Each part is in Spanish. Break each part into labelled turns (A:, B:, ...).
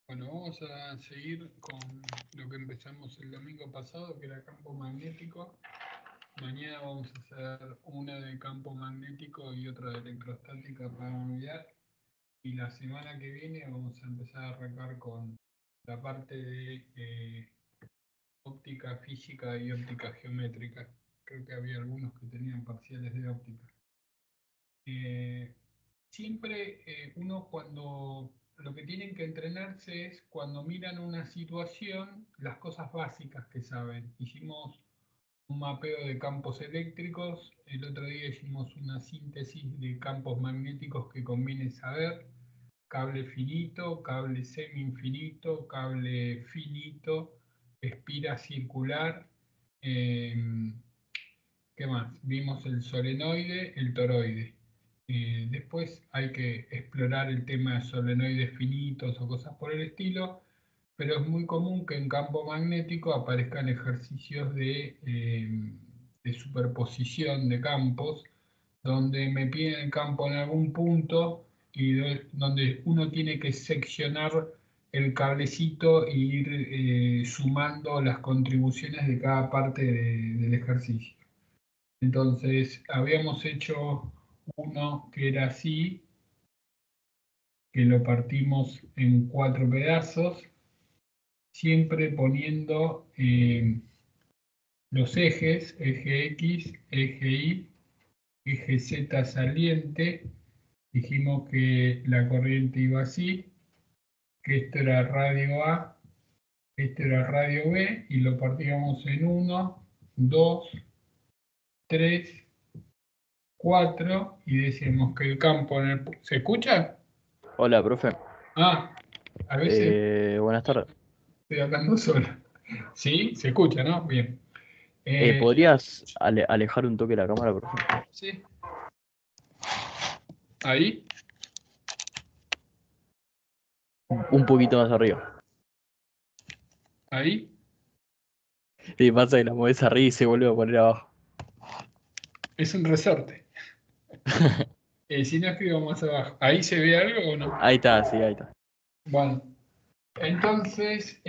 A: Bueno, vamos a seguir con lo que empezamos el domingo pasado, que era campo magnético. Mañana vamos a hacer una de campo magnético y otra de electrostática para unidad. Y la semana que viene vamos a empezar a arrancar con la parte de óptica física y óptica geométrica. Creo que había algunos que tenían parciales de óptica. Siempre uno cuando lo que tienen que entrenarse es cuando miran una situación, las cosas básicas que saben. Hicimos un mapeo de campos eléctricos, el otro día hicimos una síntesis de campos magnéticos que conviene saber, cable finito, cable semi-infinito, cable finito, espira circular. ¿Qué más? Vimos el solenoide, el toroide. Después hay que explorar el tema de solenoides finitos o cosas por el estilo, pero es muy común que en campo magnético aparezcan ejercicios de superposición de campos, donde me piden el campo en algún punto y donde uno tiene que seccionar el cablecito e ir sumando las contribuciones de cada parte del ejercicio. Entonces, habíamos hecho uno que era así, que lo partimos en 4 pedazos, siempre poniendo los ejes, eje X, eje Y, eje Z saliente. Dijimos que la corriente iba así, que esto era radio A, esto era radio B, y lo partíamos en 1, 2, 3, 4, y decíamos que el campo en el... ¿Se escucha?
B: Hola, profe.
A: Ah, a veces
B: Buenas tardes.
A: estoy hablando solo. ¿Sí? ¿Se escucha, no? Bien.
B: ¿Podrías alejar un toque la cámara, profe?
A: Sí. Ahí.
B: Un poquito más arriba.
A: Ahí.
B: Y pasa que la mueves arriba y se vuelve a poner abajo.
A: Es un resorte. Si no escribo más abajo. ¿Ahí se ve algo o no?
B: Ahí está, sí, ahí está.
A: Bueno. Entonces,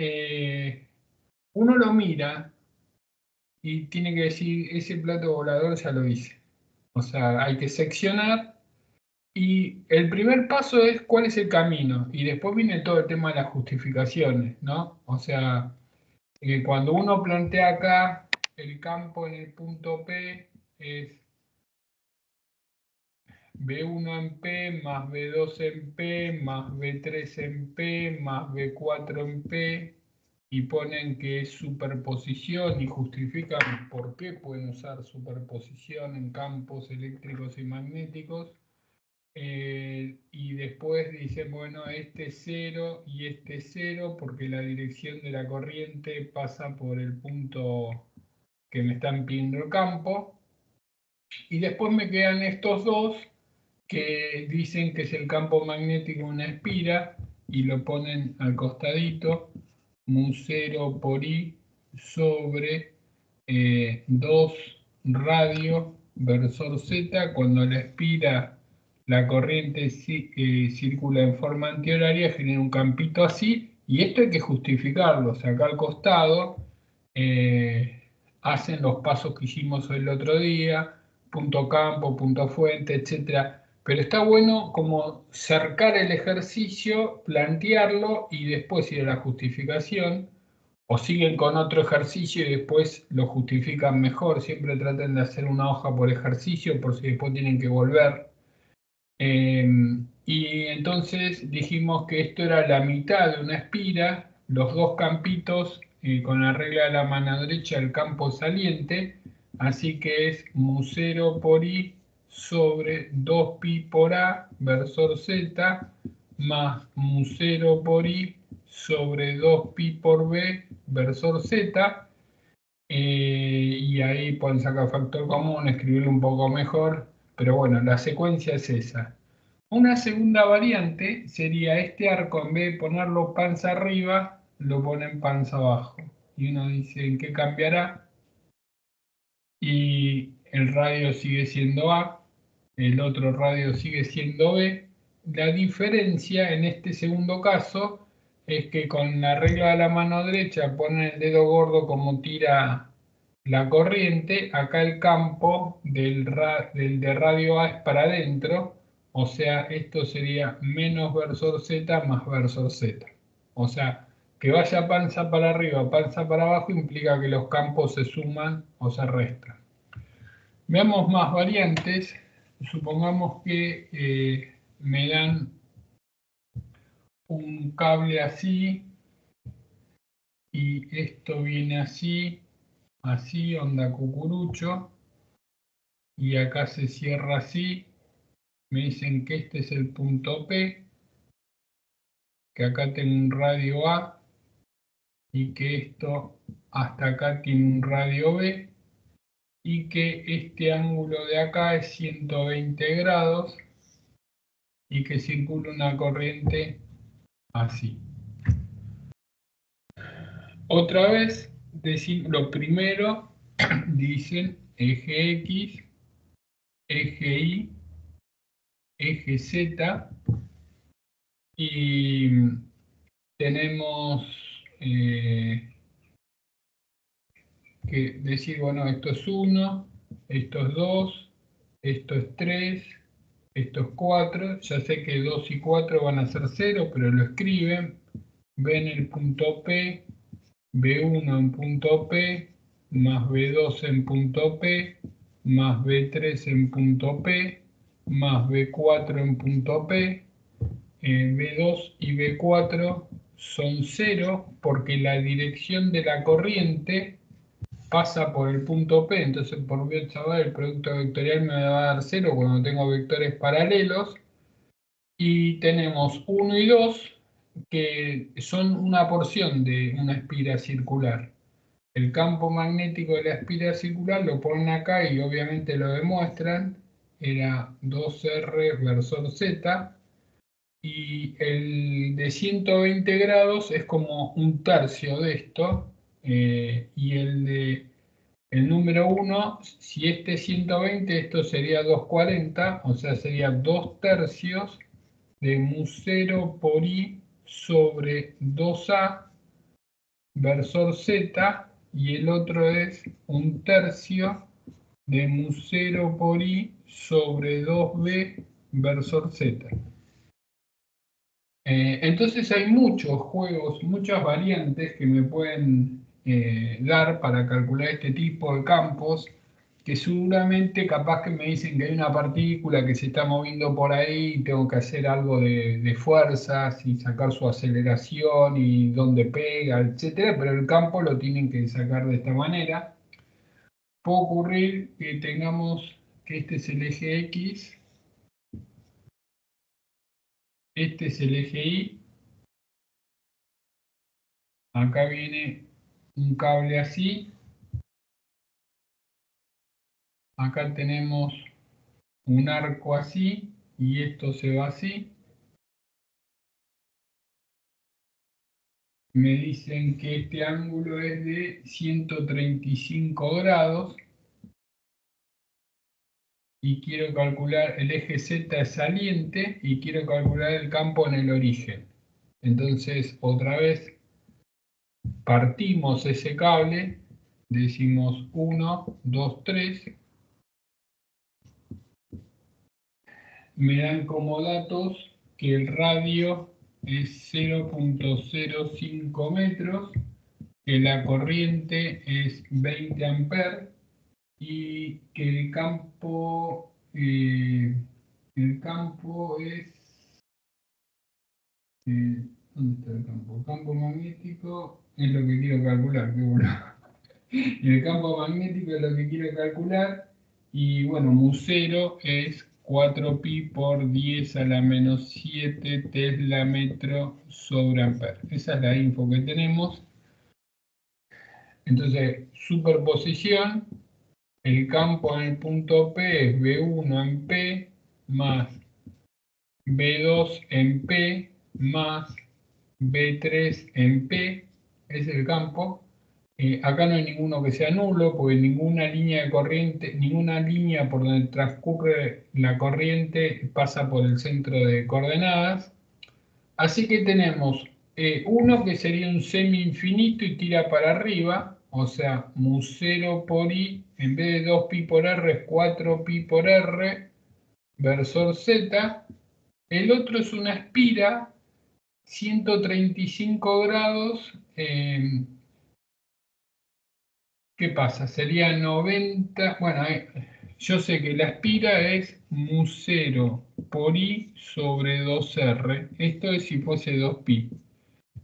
A: uno lo mira y tiene que decir, ese plato volador ya lo hice. O sea, hay que seccionar. Y el primer paso es cuál es el camino. Y después viene todo el tema de las justificaciones, ¿no? O sea, cuando uno plantea acá el campo en el punto P es B1 en P más B2 en P más B3 en P más B4 en P y ponen que es superposición y justifican por qué pueden usar superposición en campos eléctricos y magnéticos. Y después dicen, bueno, este es 0 y este es 0 porque la dirección de la corriente pasa por el punto que me están pidiendo el campo. Y después me quedan estos dos que dicen que es el campo magnético una espira y lo ponen al costadito, mu0 por I sobre 2 radio versor Z. Cuando la espira, la corriente circula en forma antihoraria, genera un campito así, y esto hay que justificarlo. O sea, acá al costado hacen los pasos que hicimos el otro día, punto campo, punto fuente, etcétera. Pero está bueno como cercar el ejercicio, plantearlo y después ir a la justificación, o siguen con otro ejercicio y después lo justifican mejor. Siempre traten de hacer una hoja por ejercicio por si después tienen que volver. Y entonces dijimos que esto era la mitad de una espira, los dos campitos con la regla de la mano derecha, el campo saliente, así que es mu0 por I sobre 2pi por A versor Z más mu0 por I sobre 2pi por B versor Z. Y ahí pueden sacar factor común, escribirlo un poco mejor, pero bueno, la secuencia es esa. Una segunda variante sería este arco, en vez de ponerlo panza arriba, lo ponen panza abajo. Y uno dice, ¿en qué cambiará? Y el radio sigue siendo A, el otro radio sigue siendo B. La diferencia en este segundo caso es que con la regla de la mano derecha ponen el dedo gordo como tira la corriente. Acá el campo del de radio A es para adentro, o sea, esto sería menos versor Z más versor Z. O sea, que vaya panza para arriba, panza para abajo, implica que los campos se suman o se restan. Veamos más variantes. Supongamos que me dan un cable así y esto viene así, así, onda cucurucho, y acá se cierra así. Me dicen que este es el punto P, que acá tengo un radio A y que esto hasta acá tiene un radio B y que este ángulo de acá es 120 grados y que circula una corriente así. Otra vez, lo primero dicen eje X, eje Y, eje Z y tenemos que decir, bueno, esto es 1, esto es 2, esto es 3, esto es 4. Ya sé que 2 y 4 van a ser 0, pero lo escriben. Ven el punto P, B1 en punto P, más B2 en punto P, más B3 en punto P, más B4 en punto P. B2 y B4 son 0 porque la dirección de la corriente pasa por el punto P, entonces por vía chaval el producto vectorial me va a dar 0 cuando tengo vectores paralelos. Y tenemos 1 y 2 que son una porción de una espira circular. El campo magnético de la espira circular lo ponen acá y obviamente lo demuestran. Era 2R versor Z. Y el de 120 grados es como un tercio de esto. Y el número 1, si este es 120, esto sería 240, o sea, sería 2 tercios de mu0 por i sobre 2a versor z, y el otro es un tercio de mu0 por i sobre 2b versor z. Entonces hay muchos juegos, muchas variantes que me pueden dar para calcular este tipo de campos, que seguramente capaz que me dicen que hay una partícula que se está moviendo por ahí y tengo que hacer algo de fuerzas y sacar su aceleración y dónde pega, etcétera, pero el campo lo tienen que sacar de esta manera. Puede ocurrir que tengamos que este es el eje X, este es el eje Y. Acá viene un cable así. Acá tenemos un arco así y esto se va así. Me dicen que este ángulo es de 135 grados y quiero calcular el eje Z es saliente y quiero calcular el campo en el origen. Entonces, otra vez, partimos ese cable, decimos 1, 2, 3. Me dan como datos que el radio es 0.05 metros, que la corriente es 20 amperes y que el campo es... ¿dónde está el campo? El campo magnético es lo que quiero calcular, qué bueno. Y el campo magnético es lo que quiero calcular y bueno, mu0 es 4pi por 10 a la menos 7 tesla metro sobre amper. Esa es la info que tenemos. Entonces, superposición, el campo en el punto P es B1 en P más B2 en P más B3 en P, es el campo. Acá no hay ninguno que sea nulo, porque ninguna línea de corriente, ninguna línea por donde transcurre la corriente pasa por el centro de coordenadas. Así que tenemos Uno que sería un semi-infinito y tira para arriba, o sea, mu0 por i, en vez de 2pi por r es 4pi por r, versor z. El otro es una espira, 135 grados. ¿Qué pasa? Sería 90, bueno, yo sé que la espira es mu0 por i sobre 2r. Esto es si fuese 2pi.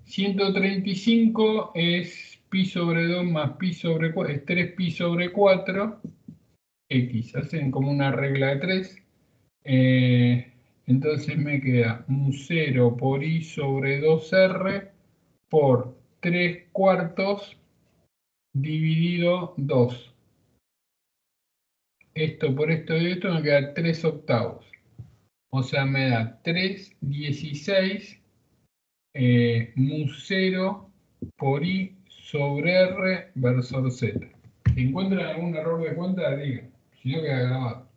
A: 135 es pi sobre 2 más pi sobre 4, es 3pi sobre 4, x, hacen como una regla de 3. Entonces me queda mu0 por i sobre 2r por 3 cuartos dividido 2. Esto por esto y esto me queda 3 octavos. O sea, me da 3/16 mu0 por i sobre r versor z. Si encuentran algún error de cuenta, digan. Si no, queda grabado.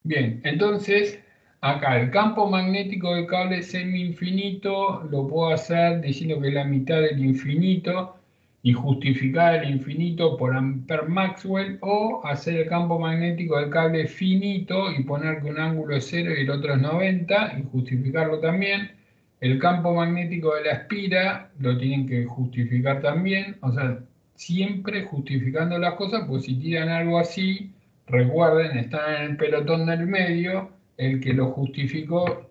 A: Bien, entonces, acá el campo magnético del cable semi-infinito lo puedo hacer diciendo que es la mitad del infinito y justificar el infinito por Ampère-Maxwell, o hacer el campo magnético del cable finito y poner que un ángulo es 0 y el otro es 90 y justificarlo también. El campo magnético de la espira lo tienen que justificar también, o sea, siempre justificando las cosas, pues si tiran algo así, recuerden, están en el pelotón del medio, el que lo justificó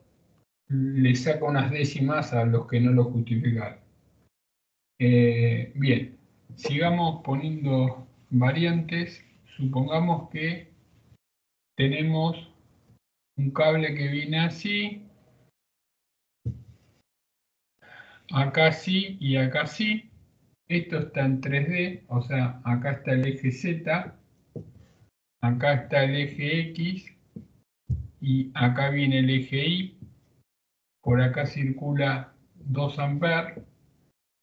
A: le saca unas décimas a los que no lo justificaron. Bien, sigamos poniendo variantes. Supongamos que tenemos un cable que viene así, acá sí y acá sí. Esto está en 3D, o sea, acá está el eje Z, acá está el eje X y acá viene el eje Y. Por acá circula 2 amperes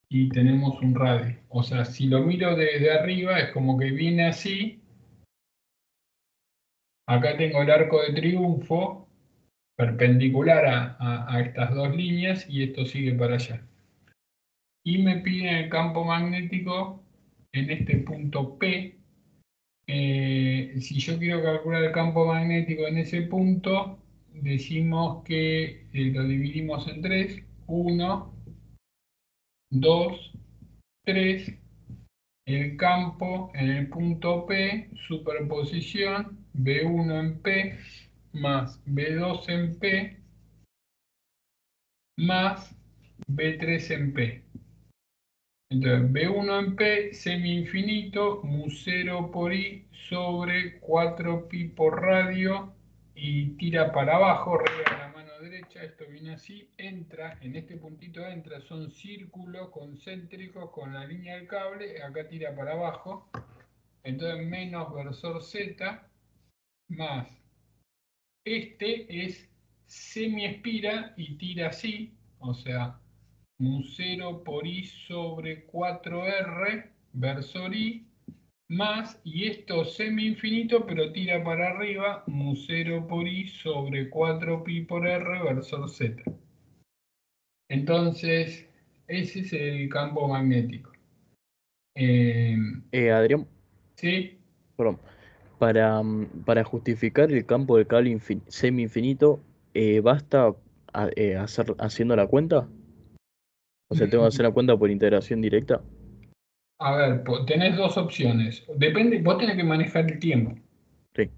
A: y tenemos un radio. O sea, si lo miro desde arriba es como que viene así. Acá tengo el arco de triunfo perpendicular a estas dos líneas y esto sigue para allá. Y me piden el campo magnético en este punto P. Si yo quiero calcular el campo magnético en ese punto, decimos que lo dividimos en 3. 1, 2, 3. El campo en el punto P, superposición, B1 en P más B2 en P más B3 en P. Entonces, B1 en P, semi-infinito, mu0 por I sobre 4pi por radio y tira para abajo, regla la mano derecha, esto viene así, entra, en este puntito entra, son círculos concéntricos con la línea del cable, acá tira para abajo, entonces menos versor Z más, este es semi-espira y tira así, o sea, mu0 por i sobre 4r versor i más, y esto semi-infinito pero tira para arriba, mu0 por i sobre 4pi por r versor z. Entonces, ese es el campo magnético.
B: Adrián,
A: ¿Sí?
B: perdón. Para justificar el campo del cable semi-infinito, ¿basta haciendo la cuenta? O sea, tengo que hacer la cuenta por integración directa.
A: A ver, tenés dos opciones. Depende, vos tenés que manejar el tiempo.
B: Sí.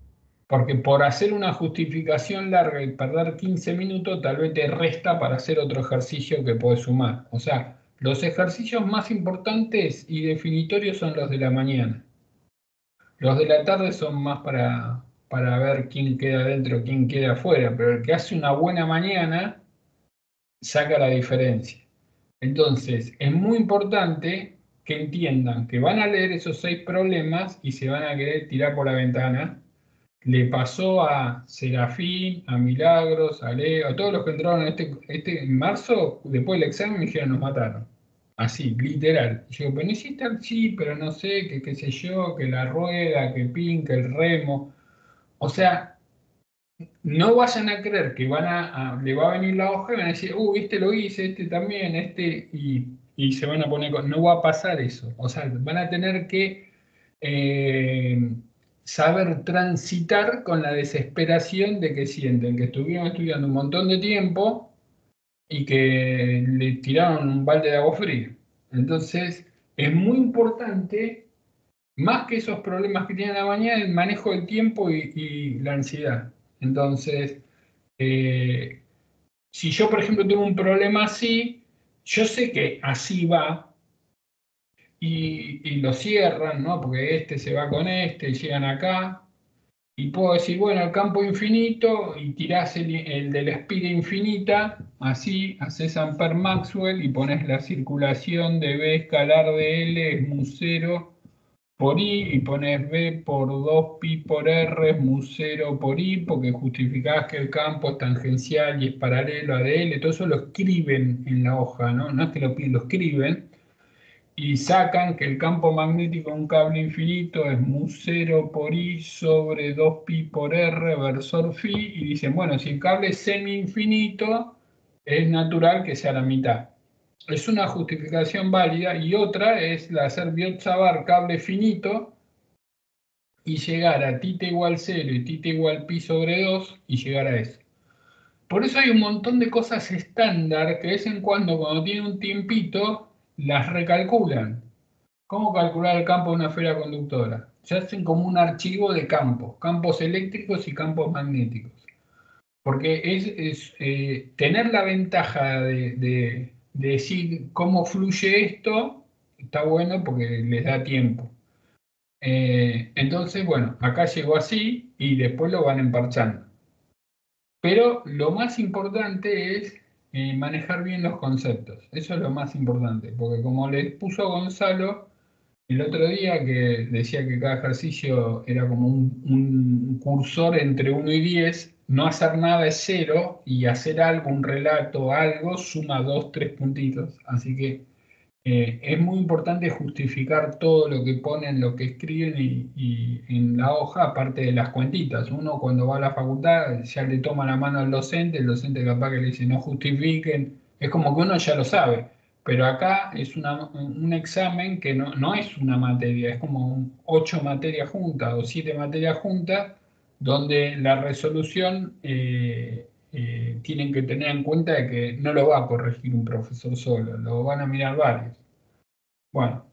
A: Porque por hacer una justificación larga y perder 15 minutos, tal vez te resta para hacer otro ejercicio que podés sumar. O sea, los ejercicios más importantes y definitorios son los de la mañana. Los de la tarde son más para ver quién queda dentro, quién queda afuera. Pero el que hace una buena mañana saca la diferencia. Entonces, es muy importante que entiendan que van a leer esos 6 problemas y se van a querer tirar por la ventana. Le pasó a Serafín, a Milagros, a Leo, a todos los que entraron en marzo, después del examen me dijeron nos mataron. Así, literal. Yo, pero no hiciste sí, pero no sé, que qué sé yo, que la rueda, que pin, que el remo. O sea, no vayan a creer que le va a venir la hoja y van a decir, este lo hice, este también, y se van a poner no va a pasar eso. O sea, van a tener que eh, saber transitar con la desesperación de que sienten que estuvieron estudiando un montón de tiempo y que le tiraron un balde de agua fría. Entonces, es muy importante, más que esos problemas que tienen a la mañana, el manejo del tiempo y la ansiedad. Entonces, eh, si yo, por ejemplo, tengo un problema así, yo sé que así va y lo cierran, ¿no? Porque este se va con este, y llegan acá. Y puedo decir, bueno, el campo infinito y tirás el de la espiga infinita, así, haces Ampère Maxwell y pones la circulación de B escalar de L es mu 0 por I y pones B por 2pi por R es mu 0 por I porque justificás que el campo es tangencial y es paralelo a DL. Todo eso lo escriben en la hoja, ¿no? No es que lo escriben y sacan que el campo magnético de un cable infinito es mu 0 por I sobre 2pi por R versor phi, y dicen, bueno, si el cable es semi-infinito, es natural que sea la mitad. Es una justificación válida, y otra es la hacer Biot-Savart cable finito y llegar a θ igual 0 y θ igual pi sobre 2 y llegar a eso. Por eso hay un montón de cosas estándar que de vez en cuando tienen un tiempito, las recalculan. ¿Cómo calcular el campo de una esfera conductora? Se hacen como un archivo de campos, campos eléctricos y campos magnéticos. Porque tener la ventaja de decir cómo fluye esto, está bueno porque les da tiempo. Entonces, bueno, acá llegó así y después lo van emparchando. Pero lo más importante es manejar bien los conceptos. Eso es lo más importante, porque como les puso Gonzalo, el otro día que decía que cada ejercicio era como un cursor entre 1 y 10, no hacer nada es 0 y hacer algo, un relato, algo, suma 2, 3 puntitos. Así que es muy importante justificar todo lo que ponen, lo que escriben y en la hoja, aparte de las cuentitas. Uno cuando va a la facultad ya le toma la mano al docente, el docente capaz que le dice no justifiquen, es como que uno ya lo sabe. Pero acá es un examen que no es una materia, es como 8 materias juntas o 7 materias juntas, donde la resolución tienen que tener en cuenta de que no lo va a corregir un profesor solo, lo van a mirar varios. Bueno,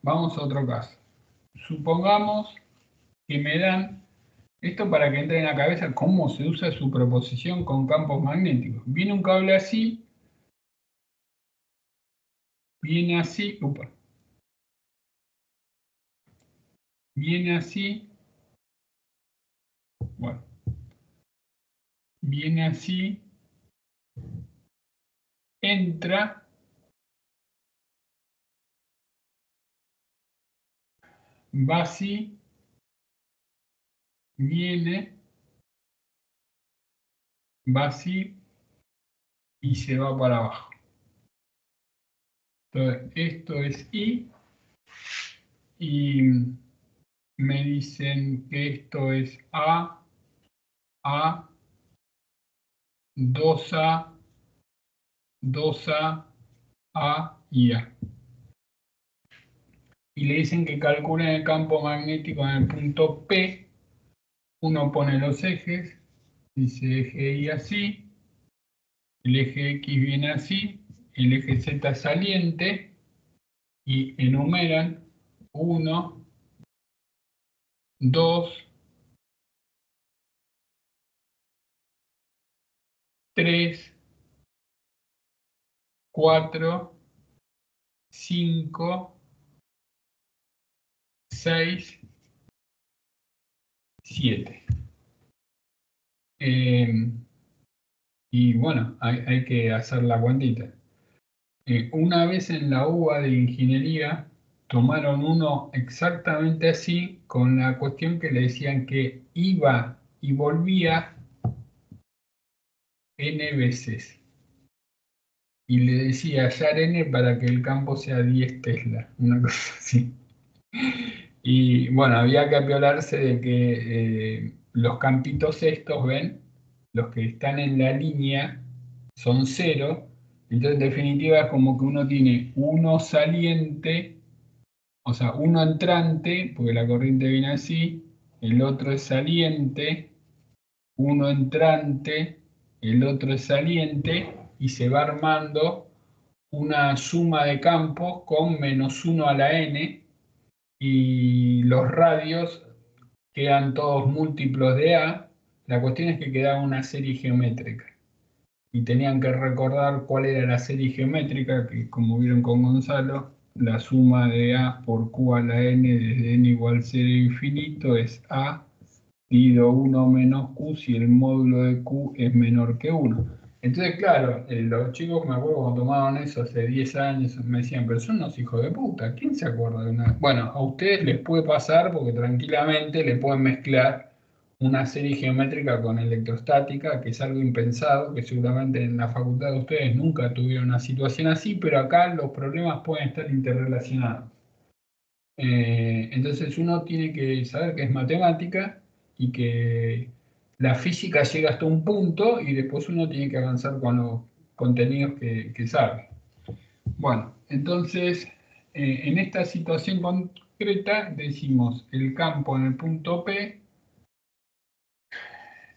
A: vamos a otro caso. Supongamos que me dan esto para que entre en la cabeza cómo se usa su proposición con campos magnéticos. Viene un cable así, viene así, viene así, bueno, viene así, entra, va así, viene, va así y se va para abajo. Entonces, esto es I y me dicen que esto es A, 2A, 2A, A y A. Y le dicen que calculen el campo magnético en el punto P. Uno pone los ejes, dice eje Y así, el eje X viene así, el eje Z saliente, y enumeran 1, 2, 3, 4, 5, 6, 7. Y bueno, hay que hacer la cuantita. Una vez en la UBA de ingeniería tomaron uno exactamente así, con la cuestión que le decían que iba y volvía n veces. Y le decía hallar n para que el campo sea 10 Tesla, una cosa así. Y bueno, había que apiolarse de que los campitos estos, ¿ven? Los que están en la línea son 0. Entonces, en definitiva, es como que uno tiene uno saliente, o sea, uno entrante, porque la corriente viene así, el otro es saliente, uno entrante, el otro es saliente, y se va armando una suma de campos con -1 a la n, y los radios quedan todos múltiplos de A. La cuestión es que quedaba una serie geométrica. Y tenían que recordar cuál era la serie geométrica, que como vieron con Gonzalo, la suma de A por Q a la n desde n igual 0 infinito es A dividido 1 menos Q si el módulo de Q es menor que 1. Entonces, claro, los chicos, me acuerdo cuando tomaban eso hace 10 años, me decían, pero son unos hijos de puta, ¿quién se acuerda de una? Bueno, a ustedes les puede pasar porque tranquilamente le pueden mezclar una serie geométrica con electrostática, que es algo impensado, que seguramente en la facultad de ustedes nunca tuvieron una situación así, pero acá los problemas pueden estar interrelacionados. Entonces uno tiene que saber que es matemática y que la física llega hasta un punto y después uno tiene que avanzar con los contenidos que sabe. Bueno, entonces en esta situación concreta decimos el campo en el punto P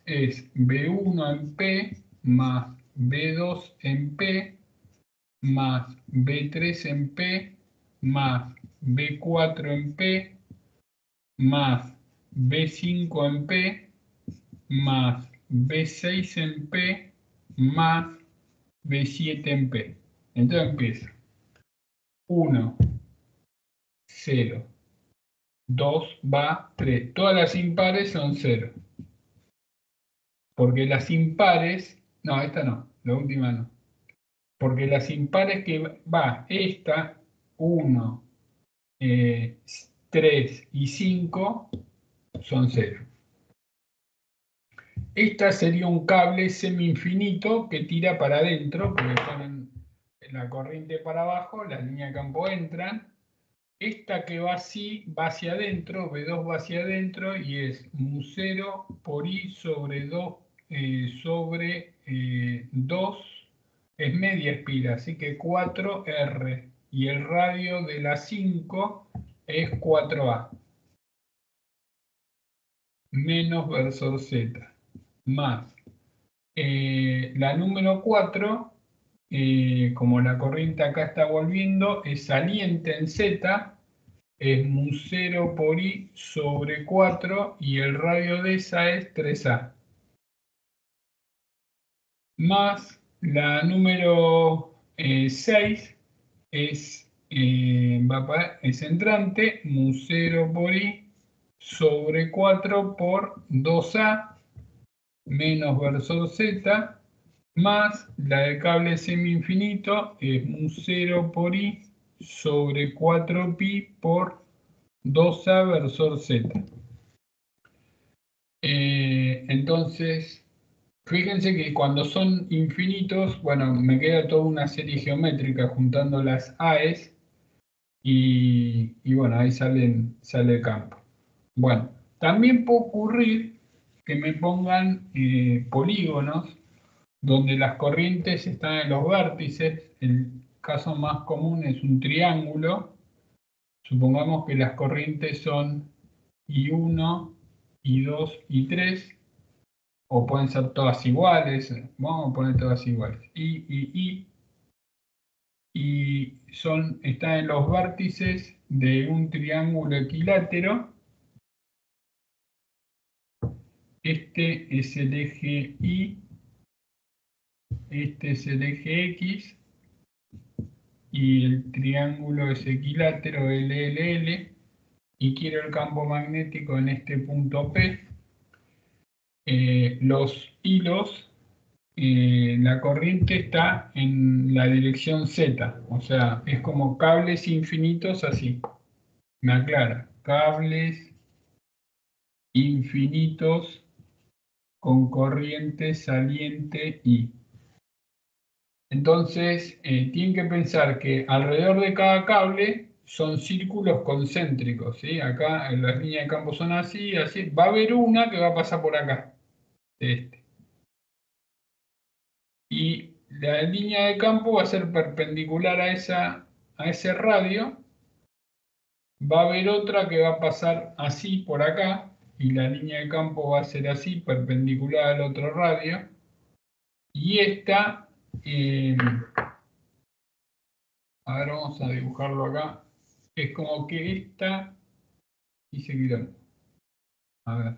A: es B1 en P más B2 en P más B3 en P más B4 en P más B5 en P más B6 en P más B7 en P. Entonces empieza 1, 0, 2 va 3. Todas las impares son 0. Porque las impares, no, esta no, la última no. Porque las impares que va esta, 1, 3 y 5, son 0. Esta sería un cable semi-infinito que tira para adentro, porque ponen la corriente para abajo, las líneas de campo entran. Esta que va así, va hacia adentro, B2 va hacia adentro y es mu0 por I sobre 2 sobre 2, es media espira, así que 4R. Y el radio de la 5 es 4A, menos versor Z, más la número 4, como la corriente acá está volviendo, es saliente en Z, es mu0 por I sobre 4 y el radio de esa es 3A. Más la número 6 es, es entrante, mu0 por I sobre 4 por 2A menos versor Z, más la de cable semi-infinito es mu0 por I sobre 4pi por 2A versor Z. Entonces, fíjense que cuando son infinitos, bueno, me queda toda una serie geométrica juntando las AES y bueno, ahí sale el campo. Bueno, también puede ocurrir que me pongan polígonos donde las corrientes están en los vértices. El caso más común es un triángulo. Supongamos que las corrientes son I1, I2 y 3, o pueden ser todas iguales. Vamos a poner todas iguales. I, y están en los vértices de un triángulo equilátero. Este es el eje Y, este es el eje X, y el triángulo es equilátero LLL, y quiero el campo magnético en este punto P. Los hilos, la corriente está en la dirección Z, o sea, es como cables infinitos así. Me aclara, cables infinitos con corriente saliente I. Entonces, tienen que pensar que alrededor de cada cable son círculos concéntricos, ¿sí? Acá en las líneas de campo son así, así. Va a haber una que va a pasar por acá, de este. Y la línea de campo va a ser perpendicular a ese radio. Va a haber otra que va a pasar así por acá, y la línea de campo va a ser así, perpendicular al otro radio. Y esta, a ver, vamos a dibujarlo acá. Es como que esta, y seguirá. A ver,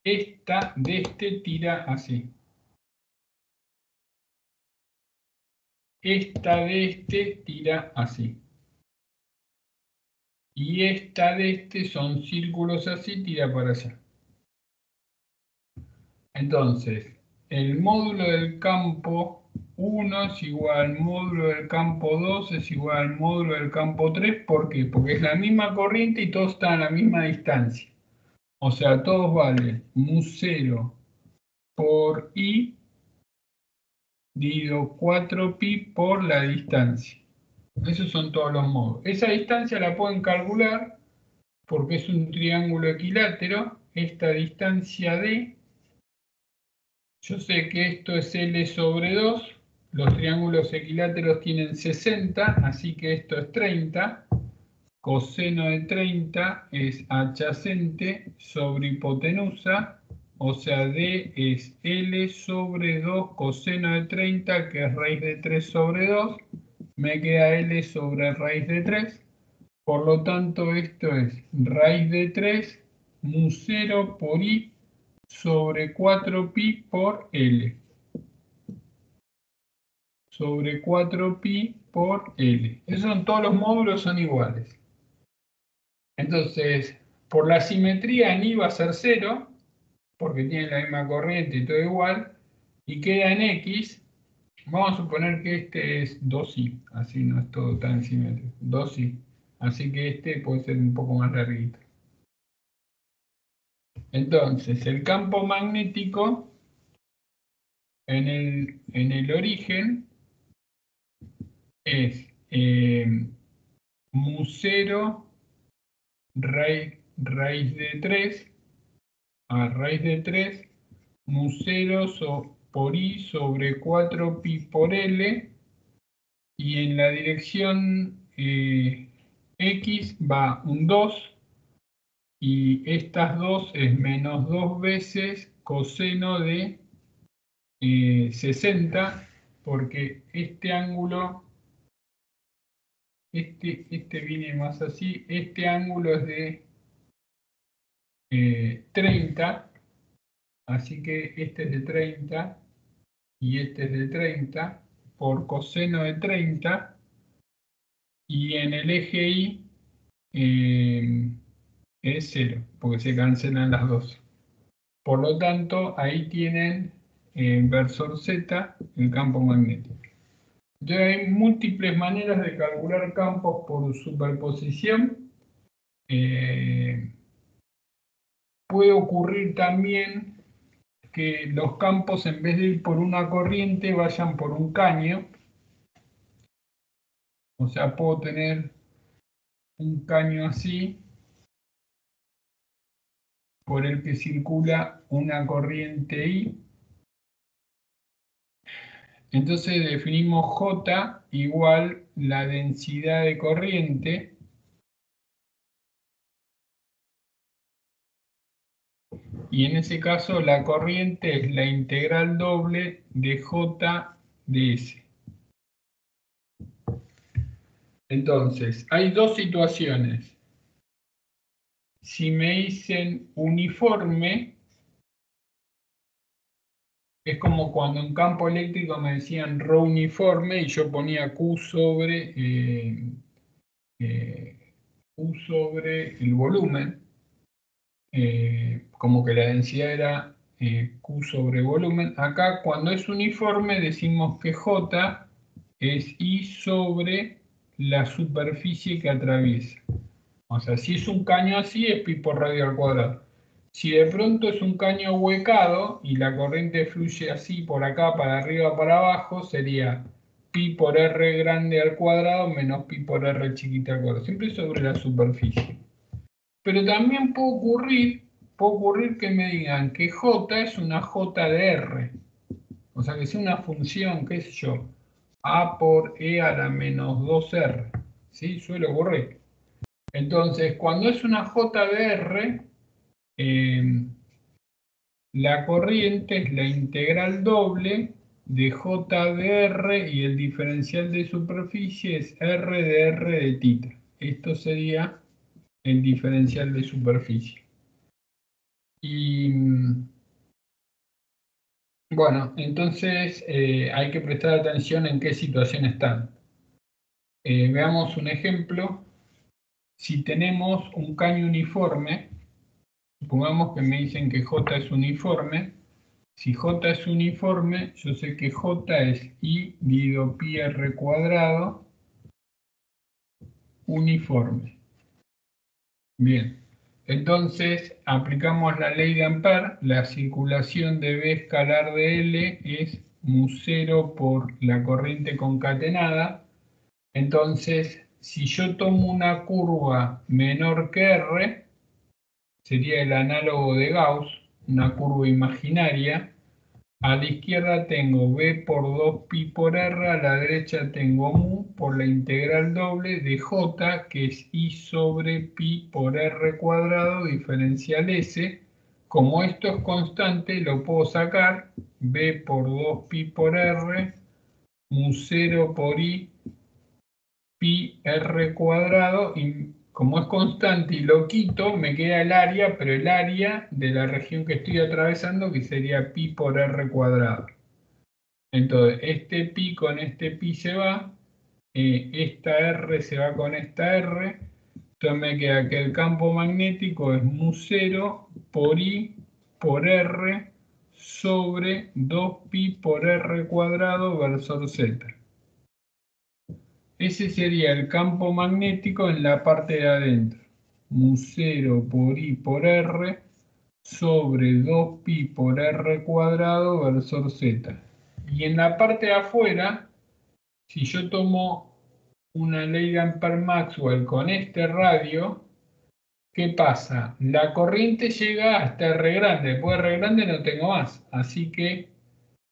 A: esta de este tira así. Esta de este tira así. Y esta de este son círculos así, tira para allá. Entonces, el módulo del campo 1 es igual al módulo del campo 2 es igual al módulo del campo 3. ¿Por qué? Porque es la misma corriente y todos están a la misma distancia. O sea, todos valen mu0 por I dividido 4pi por la distancia. Esos son todos los módulos. Esa distancia la pueden calcular porque es un triángulo equilátero. Esta distancia D, yo sé que esto es L sobre 2. Los triángulos equiláteros tienen 60, así que esto es 30. Coseno de 30 es adyacente sobre hipotenusa, o sea, D es L sobre 2 coseno de 30, que es raíz de 3 sobre 2. Me queda L sobre raíz de 3. Por lo tanto, esto es raíz de 3 mu0 por I sobre 4pi por L. Sobre 4pi por L. Esos son todos los módulos, son iguales. Entonces, por la simetría en I va a ser 0, porque tiene la misma corriente y todo igual, y queda en X. Vamos a suponer que este es 2i, así no es todo tan simétrico. 2i. Así que este puede ser un poco más larguito. Entonces, el campo magnético en el origen es mu0 raíz de 3 a raíz de 3 mu0 por I sobre 4pi por L, y en la dirección X va un 2, y estas 2 es menos 2 veces coseno de 60, porque este ángulo, este viene más así, este ángulo es de 30, así que este es de 30 y este es de 30 por coseno de 30, y en el eje Y es 0, porque se cancelan las dos. Por lo tanto, ahí tienen versor Z, el campo magnético. Ya hay múltiples maneras de calcular campos por superposición. Puede ocurrir también que los campos, en vez de ir por una corriente, vayan por un caño. O sea, puedo tener un caño así, por el que circula una corriente I. Entonces definimos J igual la densidad de corriente y en ese caso la corriente es la integral doble de J de S. Entonces, hay dos situaciones. Si me dicen uniforme, es como cuando en campo eléctrico me decían ρ uniforme y yo ponía Q sobre el volumen, como que la densidad era Q sobre volumen. Acá cuando es uniforme decimos que J es I sobre la superficie que atraviesa. O sea, si es un caño así es pi por radio al cuadrado. Si de pronto es un caño huecado y la corriente fluye así por acá, para arriba, para abajo, sería pi por r grande al cuadrado menos pi por r chiquita al cuadrado, siempre sobre la superficie. Pero también puede ocurrir que me digan que j es una j de r, o sea que sea una función, qué sé yo, a por e a la menos 2r, ¿sí? Suele ocurrir. Entonces, cuando es una j de r, la corriente es la integral doble de j de r y el diferencial de superficie es r de tita. Esto sería el diferencial de superficie. Y bueno, entonces hay que prestar atención en qué situación están. Veamos un ejemplo. Si tenemos un caño uniforme, supongamos que me dicen que J es uniforme. Si J es uniforme, yo sé que J es I dividido pi r cuadrado uniforme. Bien, entonces aplicamos la ley de Ampère. La circulación de B escalar de L es mu0 por la corriente concatenada. Entonces, si yo tomo una curva menor que R, sería el análogo de Gauss, una curva imaginaria. A la izquierda tengo B por 2pi por R, a la derecha tengo mu por la integral doble de J, que es I sobre pi por R cuadrado diferencial S. Como esto es constante, lo puedo sacar, B por 2pi por R, mu0 por I pi r cuadrado, y como es constante y lo quito, me queda el área, pero el área de la región que estoy atravesando, que sería pi por r cuadrado. Entonces, este pi con este pi se va, esta r se va con esta r, entonces me queda que el campo magnético es mu0 por I por r sobre 2pi por r cuadrado versor z. Ese sería el campo magnético en la parte de adentro. Mu0 por I por R sobre 2pi por R cuadrado versor Z. Y en la parte de afuera, si yo tomo una ley de Ampère-Maxwell con este radio, ¿qué pasa? La corriente llega hasta R grande. Después de R grande no tengo más. Así que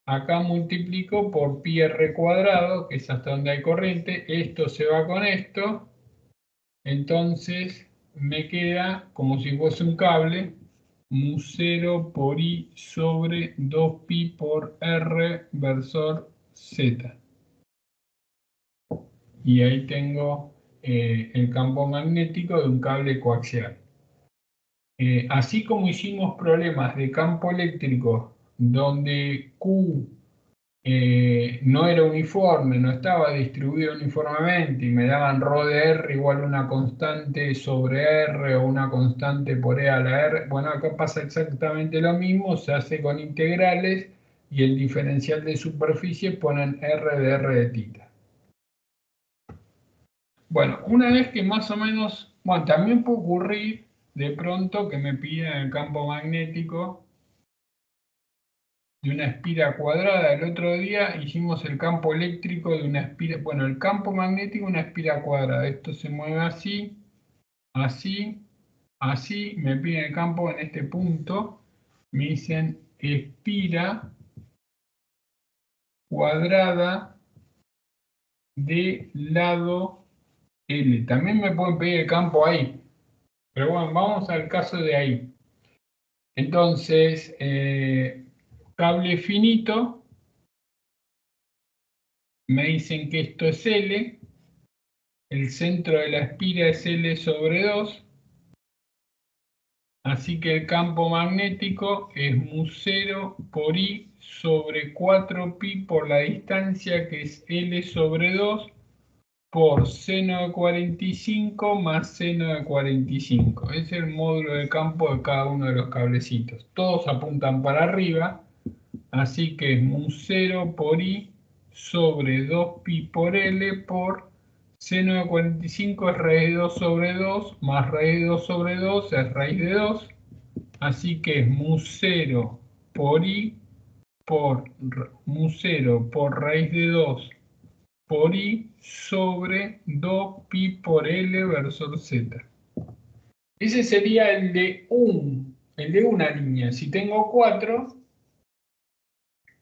A: acá multiplico por pi r cuadrado, que es hasta donde hay corriente. Esto se va con esto. Entonces me queda como si fuese un cable, mu0 por I sobre 2pi por R versor Z. Y ahí tengo el campo magnético de un cable coaxial. Así como hicimos problemas de campo eléctrico donde Q no era uniforme, no estaba distribuido uniformemente y me daban ρ de R igual a una constante sobre R o una constante por E a la R. Bueno, acá pasa exactamente lo mismo, se hace con integrales y el diferencial de superficie ponen R de tita. Bueno, una vez que más o menos, bueno, también puede ocurrir de pronto que me pidan el campo magnético de una espira cuadrada. El otro día hicimos el campo eléctrico de una espira, bueno, el campo magnético de una espira cuadrada. Esto se mueve así, así, así. Me piden el campo en este punto. Me dicen espira cuadrada de lado L. También me pueden pedir el campo ahí. Pero bueno, vamos al caso de ahí. Entonces, cable finito. Me dicen que esto es L, el centro de la espira es L sobre 2, así que el campo magnético es mu0 por I sobre 4pi por la distancia que es L sobre 2 por seno de 45 más seno de 45. Es el módulo de campo de cada uno de los cablecitos. Todos apuntan para arriba, así que es mu0 por I sobre 2pi por L por seno de 45 es raíz de 2 sobre 2 más raíz de 2 sobre 2 es raíz de 2. Así que es mu0 por I por mu0 por raíz de 2 por I sobre 2pi por L versor Z. Ese sería el de una línea. Si tengo 4,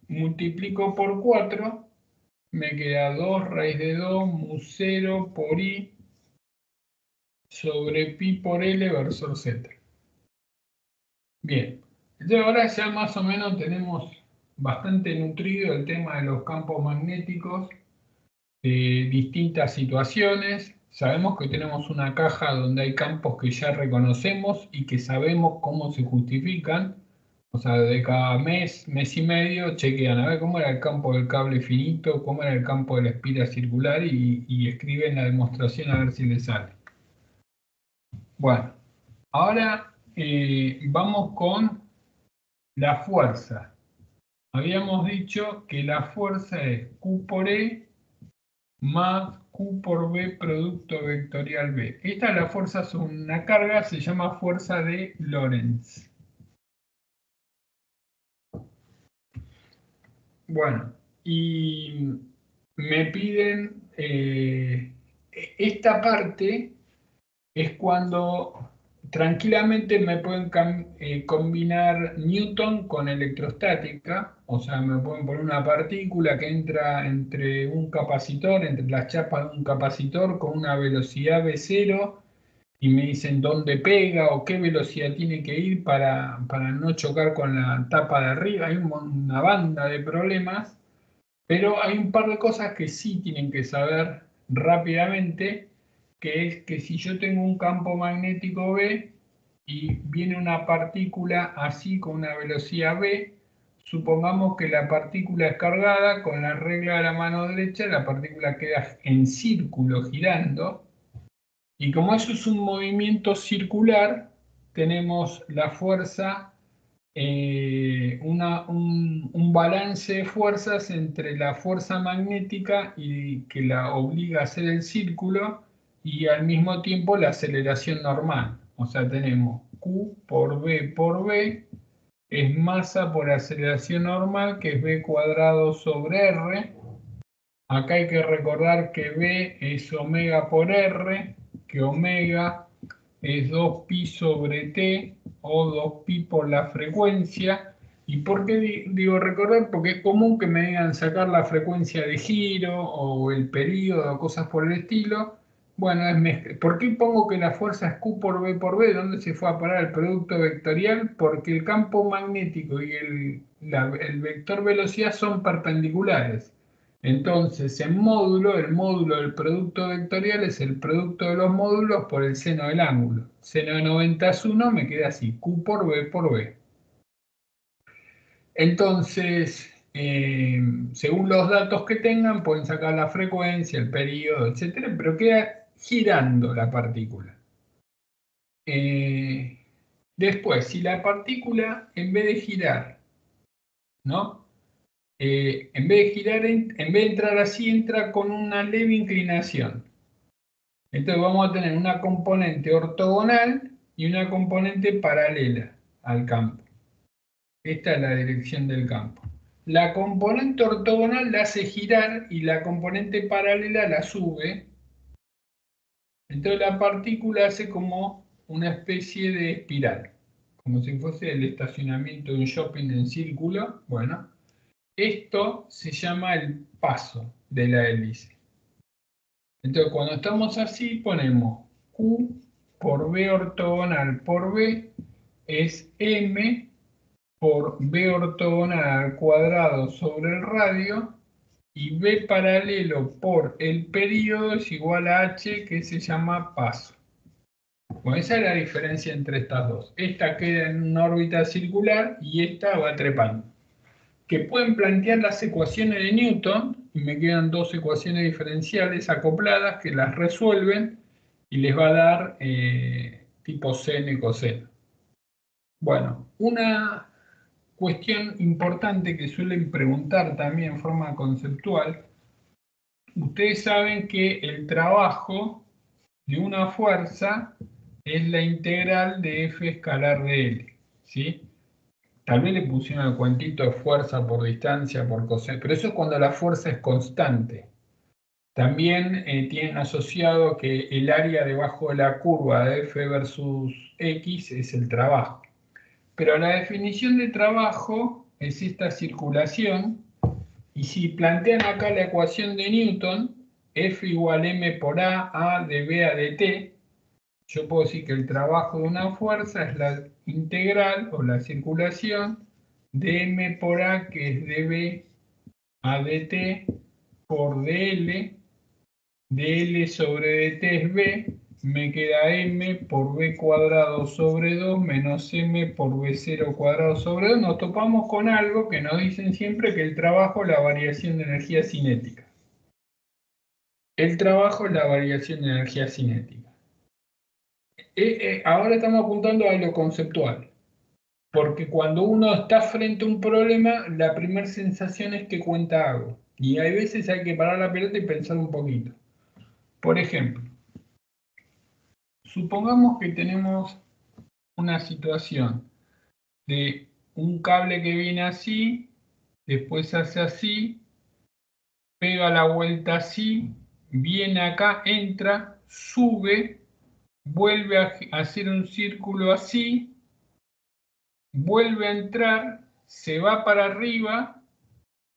A: multiplico por 4, me queda 2 raíz de 2 mu 0 por I sobre pi por L versor Z. Bien, entonces ahora ya más o menos tenemos bastante nutrido el tema de los campos magnéticos de distintas situaciones. Sabemos que tenemos una caja donde hay campos que ya reconocemos y que sabemos cómo se justifican. O sea, de cada mes, mes y medio, chequean a ver cómo era el campo del cable finito, cómo era el campo de la espira circular y escriben la demostración a ver si les sale. Bueno, ahora vamos con la fuerza. Habíamos dicho que la fuerza es Q por E más Q por B producto vectorial B. Esta es la fuerza sobre una carga, se llama fuerza de Lorentz. Bueno, y me piden, esta parte es cuando tranquilamente me pueden combinar Newton con electrostática, o sea, me pueden poner una partícula que entra entre un capacitor, entre las chapas de un capacitor con una velocidad V0 y me dicen dónde pega o qué velocidad tiene que ir para no chocar con la tapa de arriba. Hay una banda de problemas, pero hay un par de cosas que sí tienen que saber rápidamente, que es que si yo tengo un campo magnético B y viene una partícula así con una velocidad V, supongamos que la partícula es cargada, con la regla de la mano derecha la partícula queda en círculo girando, y como eso es un movimiento circular, tenemos la fuerza, un balance de fuerzas entre la fuerza magnética y que la obliga a hacer el círculo y al mismo tiempo la aceleración normal. O sea, tenemos Q por B es masa por aceleración normal, que es B cuadrado sobre R. Acá hay que recordar que B es omega por R, que omega es 2pi sobre T o 2pi por la frecuencia. ¿Y por qué digo recordar? Porque es común que me digan sacar la frecuencia de giro o el período o cosas por el estilo. Bueno, ¿por qué pongo que la fuerza es Q por B? ¿Dónde se fue a parar el producto vectorial? Porque el campo magnético y el vector velocidad son perpendiculares. Entonces, el módulo del producto vectorial es el producto de los módulos por el seno del ángulo. Seno de 90 es 1, me queda así, Q por B. Entonces, según los datos que tengan, pueden sacar la frecuencia, el periodo, etcétera, pero queda girando la partícula. Después, si la partícula, en vez de girar, ¿no? En vez de girar, en vez de entrar así, entra con una leve inclinación. Entonces vamos a tener una componente ortogonal y una componente paralela al campo. Esta es la dirección del campo. La componente ortogonal la hace girar y la componente paralela la sube. Entonces la partícula hace como una especie de espiral, como si fuese el estacionamiento de un shopping en círculo. Bueno, esto se llama el paso de la hélice. Entonces, cuando estamos así, ponemos Q por B ortogonal por B es M por B ortogonal al cuadrado sobre el radio, y B paralelo por el período es igual a H, que se llama paso. Bueno, esa es la diferencia entre estas dos. Esta queda en una órbita circular y esta va trepando. Que pueden plantear las ecuaciones de Newton, y me quedan dos ecuaciones diferenciales acopladas que las resuelven y les va a dar tipo seno y coseno. Bueno, una cuestión importante que suelen preguntar también en forma conceptual: ustedes saben que el trabajo de una fuerza es la integral de F escalar de L, ¿sí? Tal vez le pusieron el cuentito de fuerza por distancia, por coseno, pero eso es cuando la fuerza es constante. También tienen asociado que el área debajo de la curva de F versus X es el trabajo. Pero la definición de trabajo es esta circulación, y si plantean acá la ecuación de Newton, F igual m por A de B a de T, yo puedo decir que el trabajo de una fuerza es la integral o la circulación de m por A, que es dB a dt, por dl, dl sobre dt es b, me queda m por b cuadrado sobre 2 menos m por b0 cuadrado sobre 2. Nos topamos con algo que nos dicen siempre, que el trabajo es la variación de energía cinética. El trabajo es la variación de energía cinética. Ahora estamos apuntando a lo conceptual, porque cuando uno está frente a un problema, la primera sensación es que cuenta algo. Y hay veces hay que parar la pelota y pensar un poquito. Por ejemplo, supongamos que tenemos una situación de un cable que viene así, después hace así, pega la vuelta así, viene acá, entra, sube, vuelve a hacer un círculo así, vuelve a entrar, se va para arriba,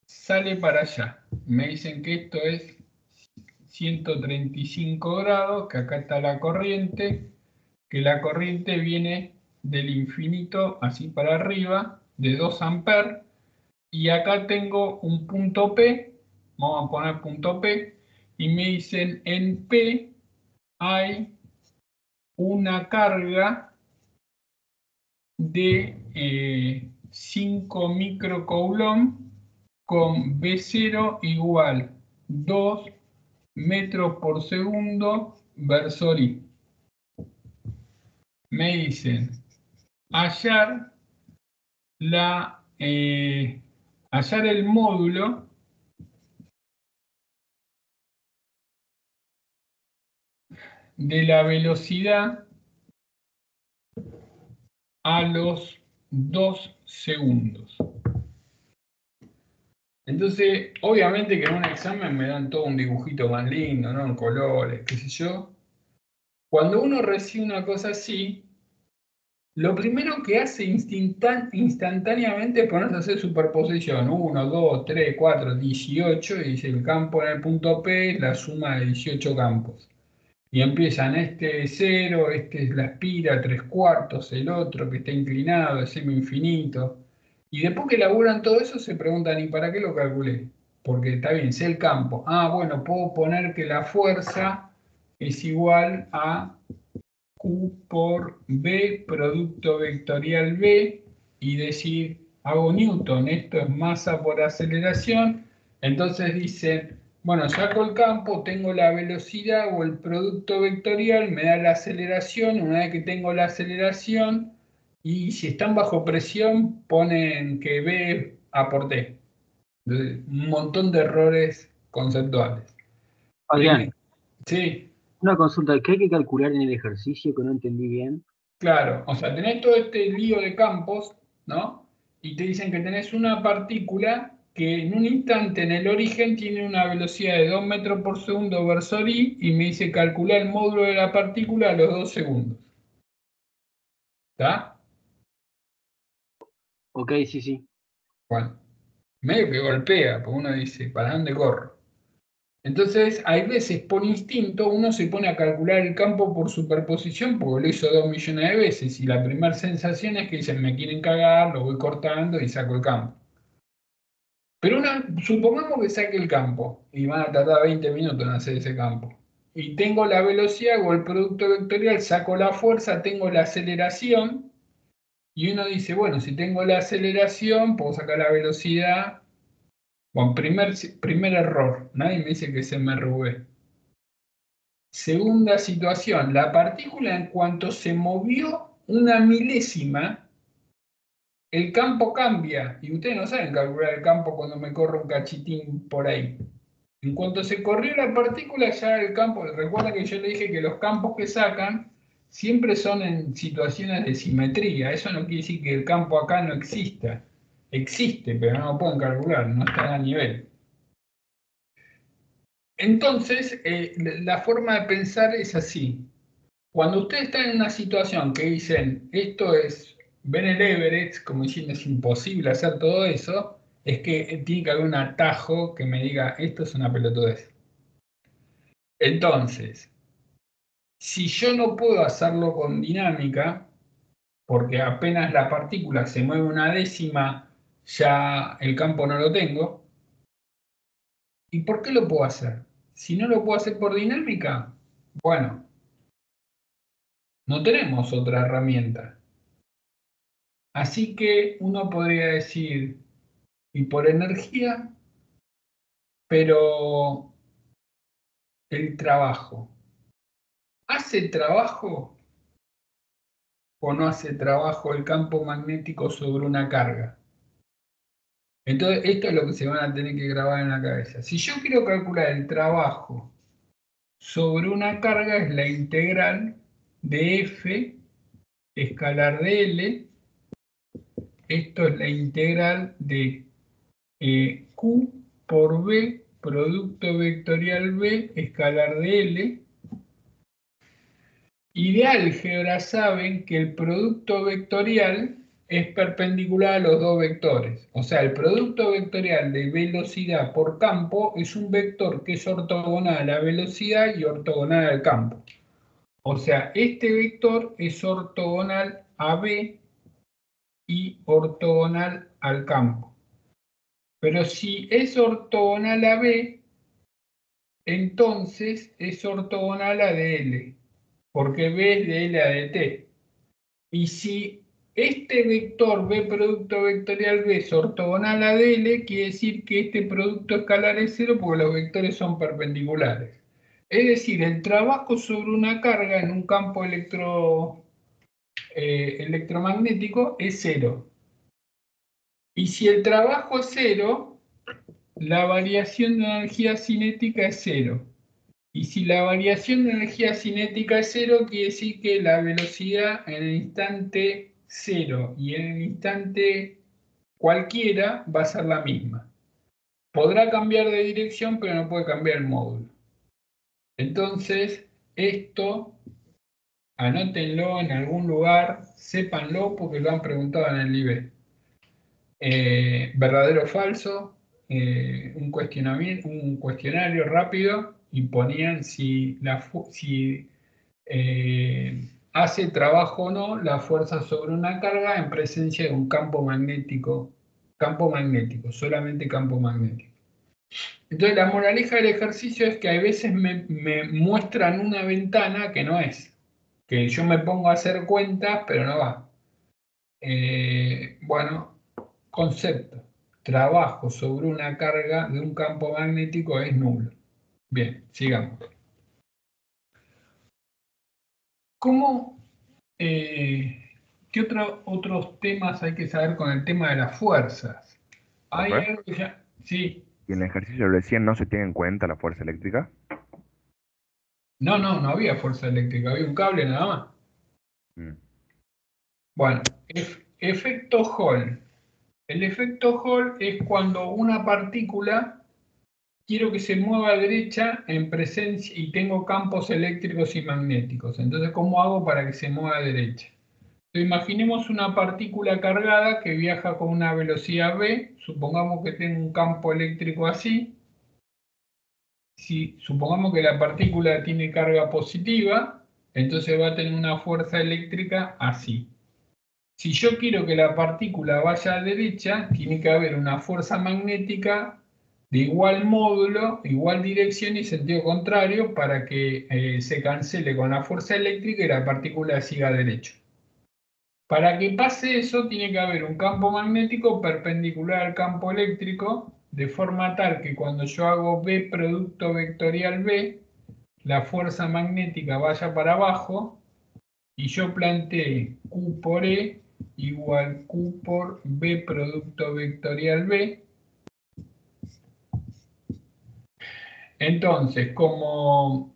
A: sale para allá. Me dicen que esto es 135 grados, que acá está la corriente, que la corriente viene del infinito así para arriba, de 2 amperes, y acá tengo un punto P, vamos a poner punto P, y me dicen en P hay una carga de 5 microcoulomb con B0 igual 2 metros por segundo versus I. Me dicen hallar hallar el módulo de la velocidad a los 2 segundos. Entonces, obviamente que en un examen me dan todo un dibujito más lindo, ¿no? En colores, qué sé yo. Cuando uno recibe una cosa así, lo primero que hace instantáneamente es ponerse a hacer superposición. 1, 2, 3, 4, 18, y dice el campo en el punto P es la suma de 18 campos. Y empiezan, este es 0, este es la espira, 3/4, el otro que está inclinado, es semi-infinito. Y después que laburan todo eso, se preguntan, ¿y para qué lo calculé? Porque está bien, sé el campo. Ah, bueno, puedo poner que la fuerza es igual a Q por B, producto vectorial B, y decir, hago Newton, esto es masa por aceleración. Entonces dicen, bueno, saco el campo, tengo la velocidad o el producto vectorial, me da la aceleración. Una vez que tengo la aceleración, y si están bajo presión, ponen que B aporté. Entonces, un montón de errores conceptuales.
C: Adrián,
A: Sí,
C: una consulta, ¿qué hay que calcular en el ejercicio que no entendí bien?
A: claro. O sea, tenés todo este lío de campos, ¿no? Y te dicen que tenés una partícula que en un instante en el origen tiene una velocidad de 2 metros por segundo versus I, y me dice calcular el módulo de la partícula a los 2 segundos. ¿Está?
C: Ok, sí, sí.
A: Bueno, medio que golpea, porque uno dice, ¿para dónde corro? Entonces, hay veces por instinto uno se pone a calcular el campo por superposición, porque lo hizo 2 millones de veces, y la primera sensación es que dicen, me quieren cagar, lo voy cortando y saco el campo. Pero supongamos que saque el campo, y van a tardar 20 minutos en hacer ese campo. Y tengo la velocidad o el producto vectorial, saco la fuerza, tengo la aceleración, y uno dice, bueno, si tengo la aceleración, puedo sacar la velocidad. Bueno, primer error, nadie me dice que se me arrugué. Segunda situación, la partícula en cuanto se movió una milésima, el campo cambia, y ustedes no saben calcular el campo cuando me corre un cachitín por ahí. En cuanto se corrió la partícula, ya el campo, recuerda que yo le dije que los campos que sacan siempre son en situaciones de simetría. Eso no quiere decir que el campo acá no exista. Existe, pero no lo pueden calcular, no está a nivel. Entonces, la forma de pensar es así. Cuando ustedes están en una situación que dicen, esto es, ven el Everest, como diciendo es imposible hacer todo eso, es que tiene que haber un atajo que me diga, esto es una pelotudez. Entonces, si yo no puedo hacerlo con dinámica, porque apenas la partícula se mueve una décima, ya el campo no lo tengo, ¿y por qué lo puedo hacer? Si no lo puedo hacer por dinámica, bueno, no tenemos otra herramienta. Así que uno podría decir, y por energía, pero el trabajo. ¿Hace trabajo o no hace trabajo el campo magnético sobre una carga? Entonces, esto es lo que se van a tener que grabar en la cabeza. Si yo quiero calcular el trabajo sobre una carga, es la integral de F escalar de L. Esto es la integral de Q por B, producto vectorial B, escalar de L. Y de álgebra saben que el producto vectorial es perpendicular a los dos vectores. O sea, el producto vectorial de velocidad por campo es un vector que es ortogonal a la velocidad y ortogonal al campo. O sea, este vector es ortogonal a B y ortogonal al campo. Pero si es ortogonal a B, entonces es ortogonal a DL, porque B es de L a de T. Y si este vector B producto vectorial B es ortogonal a DL, quiere decir que este producto escalar es cero porque los vectores son perpendiculares. Es decir, el trabajo sobre una carga en un campo electromagnético es cero. Y si el trabajo es cero, la variación de energía cinética es cero. Y si la variación de energía cinética es cero, quiere decir que la velocidad en el instante cero y en el instante cualquiera va a ser la misma. Podrá cambiar de dirección, pero no puede cambiar el módulo. Entonces, esto, anótenlo en algún lugar, sépanlo porque lo han preguntado en el nivel. Verdadero o falso, un cuestionario rápido y ponían si hace trabajo o no la fuerza sobre una carga en presencia de un campo magnético, solamente campo magnético. Entonces la moraleja del ejercicio es que a veces me muestran una ventana que no es, que yo me pongo a hacer cuentas, pero no va. Bueno, concepto. Trabajo sobre una carga de un campo magnético es nulo. Bien, sigamos. ¿Cómo, qué otros temas hay que saber con el tema de las fuerzas? Hay
D: Profe,
A: algo que ya... Sí.
D: ¿y en el ejercicio recién no se tiene en cuenta la fuerza eléctrica?
A: No había fuerza eléctrica, había un cable nada más.
D: Mm.
A: Bueno, efecto Hall. El efecto Hall es cuando una partícula quiero que se mueva a derecha en presencia y tengo campos eléctricos y magnéticos. Entonces, ¿cómo hago para que se mueva a derecha? Entonces, imaginemos una partícula cargada que viaja con una velocidad v. Supongamos que tengo un campo eléctrico así. Si supongamos que la partícula tiene carga positiva, entonces va a tener una fuerza eléctrica así. Si yo quiero que la partícula vaya a derecha, tiene que haber una fuerza magnética de igual módulo, igual dirección y sentido contrario para que se cancele con la fuerza eléctrica y la partícula siga derecho. Para que pase eso, tiene que haber un campo magnético perpendicular al campo eléctrico, de forma tal que cuando yo hago B producto vectorial B, la fuerza magnética vaya para abajo y yo planteé Q por E igual Q por B producto vectorial B. Entonces, como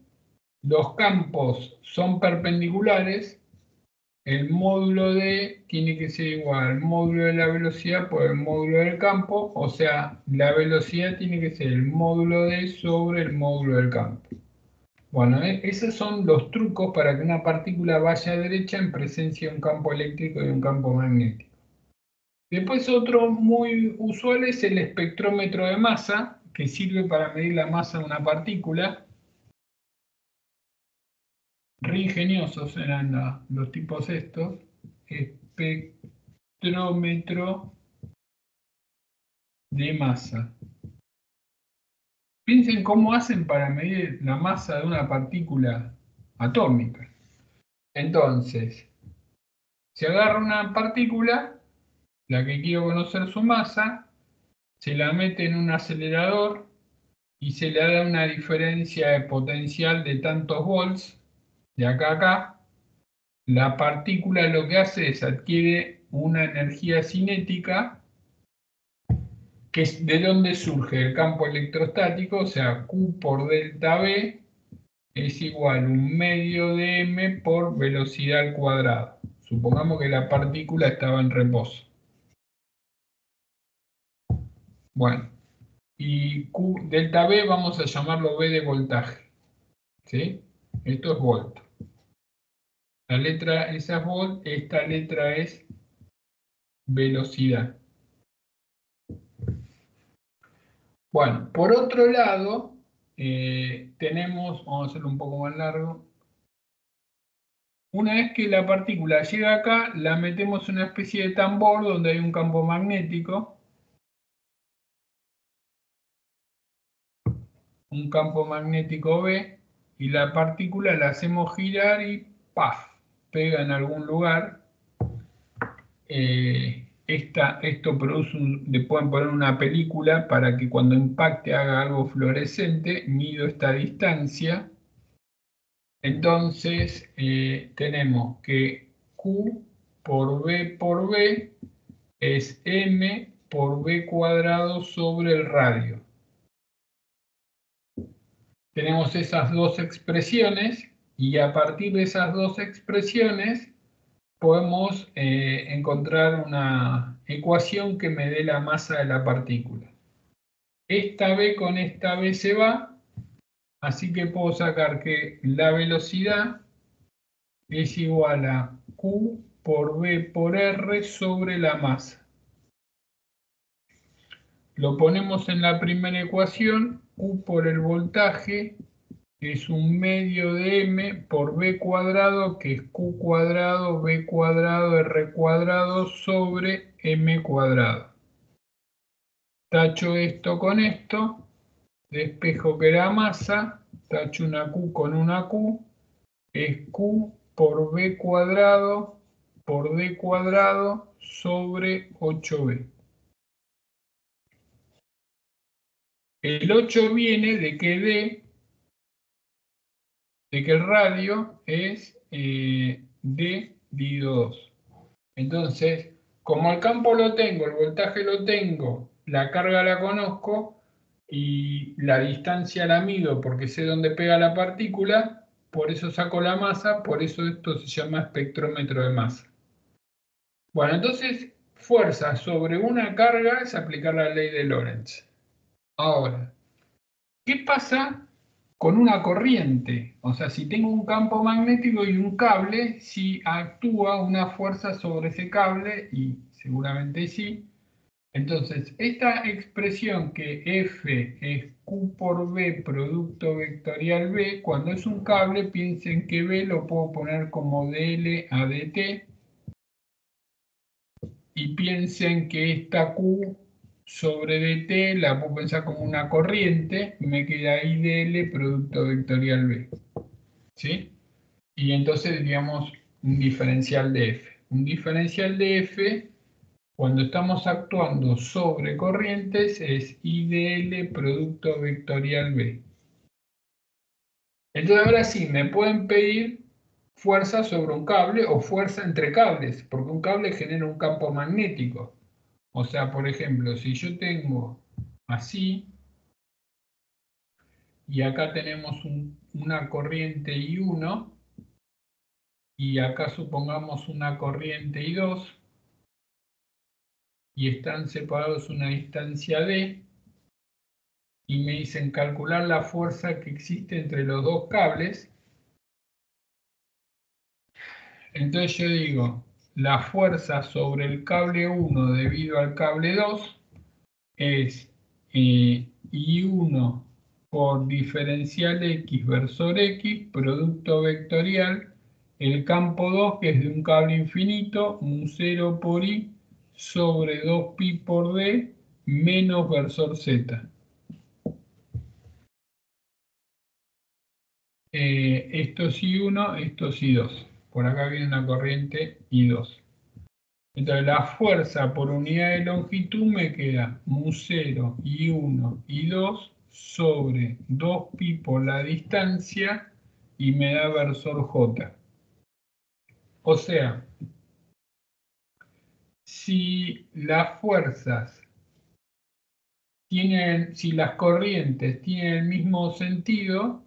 A: los campos son perpendiculares, el módulo D tiene que ser igual al módulo de la velocidad por el módulo del campo, o sea, la velocidad tiene que ser el módulo D sobre el módulo del campo. Bueno, esos son los trucos para que una partícula vaya derecha en presencia de un campo eléctrico y un campo magnético. Después otro muy usual es el espectrómetro de masa, que sirve para medir la masa de una partícula. Re ingeniosos eran los tipos estos. Espectrómetro de masa. Piensen cómo hacen para medir la masa de una partícula atómica. Entonces, se agarra una partícula, la que quiero conocer su masa, se la mete en un acelerador y se le da una diferencia de potencial de tantos volts, de acá a acá. La partícula lo que hace es adquiere una energía cinética, que es de donde surge el campo electrostático, o sea, Q por delta V es igual a un medio de m por velocidad al cuadrado. Supongamos que la partícula estaba en reposo. Bueno, y Q delta V vamos a llamarlo V de voltaje. ¿Sí? Esto es volt. La letra, esa es volt, esta letra es velocidad. Bueno, por otro lado, tenemos, vamos a hacerlo un poco más largo. Una vez que la partícula llega acá, la metemos en una especie de tambor donde hay un campo magnético. Un campo magnético B, y la partícula la hacemos girar y ¡paf! Pega en algún lugar. Esto produce le pueden poner una película para que cuando impacte haga algo fluorescente. Mido esta distancia. Entonces tenemos que Q por B es M por B cuadrado sobre el radio. Tenemos esas dos expresiones y a partir de esas dos expresiones podemos encontrar una ecuación que me dé la masa de la partícula. Esta B con esta B se va, así que puedo sacar que la velocidad es igual a Q por B por R sobre la masa. Lo ponemos en la primera ecuación, Q por el voltaje es un medio de m por b cuadrado, que es q cuadrado, b cuadrado, r cuadrado sobre m cuadrado. Tacho esto con esto, despejo que era masa, tacho una q con una q, es q por b cuadrado por d cuadrado sobre 8b. El 8 viene de que d, de que el radio es D dividido 2. Entonces, como el campo lo tengo, el voltaje lo tengo, la carga la conozco y la distancia la mido porque sé dónde pega la partícula, por eso saco la masa, por eso esto se llama espectrómetro de masa. Bueno, entonces, fuerza sobre una carga es aplicar la ley de Lorentz. Ahora, ¿qué pasa con una corriente? O sea, si tengo un campo magnético y un cable, si actúa una fuerza sobre ese cable, y seguramente sí. Entonces, esta expresión que F es Q por B producto vectorial B, cuando es un cable, piensen que B lo puedo poner como dl a dt, y piensen que esta Q sobre dt la puedo pensar como una corriente, y me queda ahí dl producto vectorial B. ¿Sí? Y entonces diríamos un diferencial de F. Un diferencial de F, cuando estamos actuando sobre corrientes, es IDL producto vectorial B. Entonces ahora sí, me pueden pedir fuerza sobre un cable o fuerza entre cables, porque un cable genera un campo magnético. O sea, por ejemplo, si yo tengo así, y acá tenemos una corriente I1, y acá supongamos una corriente I2, y están separados una distancia D, y me dicen calcular la fuerza que existe entre los dos cables. Entonces yo digo, la fuerza sobre el cable 1 debido al cable 2 es I1 por diferencial X versor X, producto vectorial, el campo 2, que es de un cable infinito, mu 0 por I sobre 2pi por D, menos versor Z. Esto es I1, esto es I2. Por acá viene una corriente I2. Entonces la fuerza por unidad de longitud me queda mu 0, I1, I2 sobre 2pi por la distancia y me da versor J. O sea, si las fuerzas tienen, si las corrientes tienen el mismo sentido,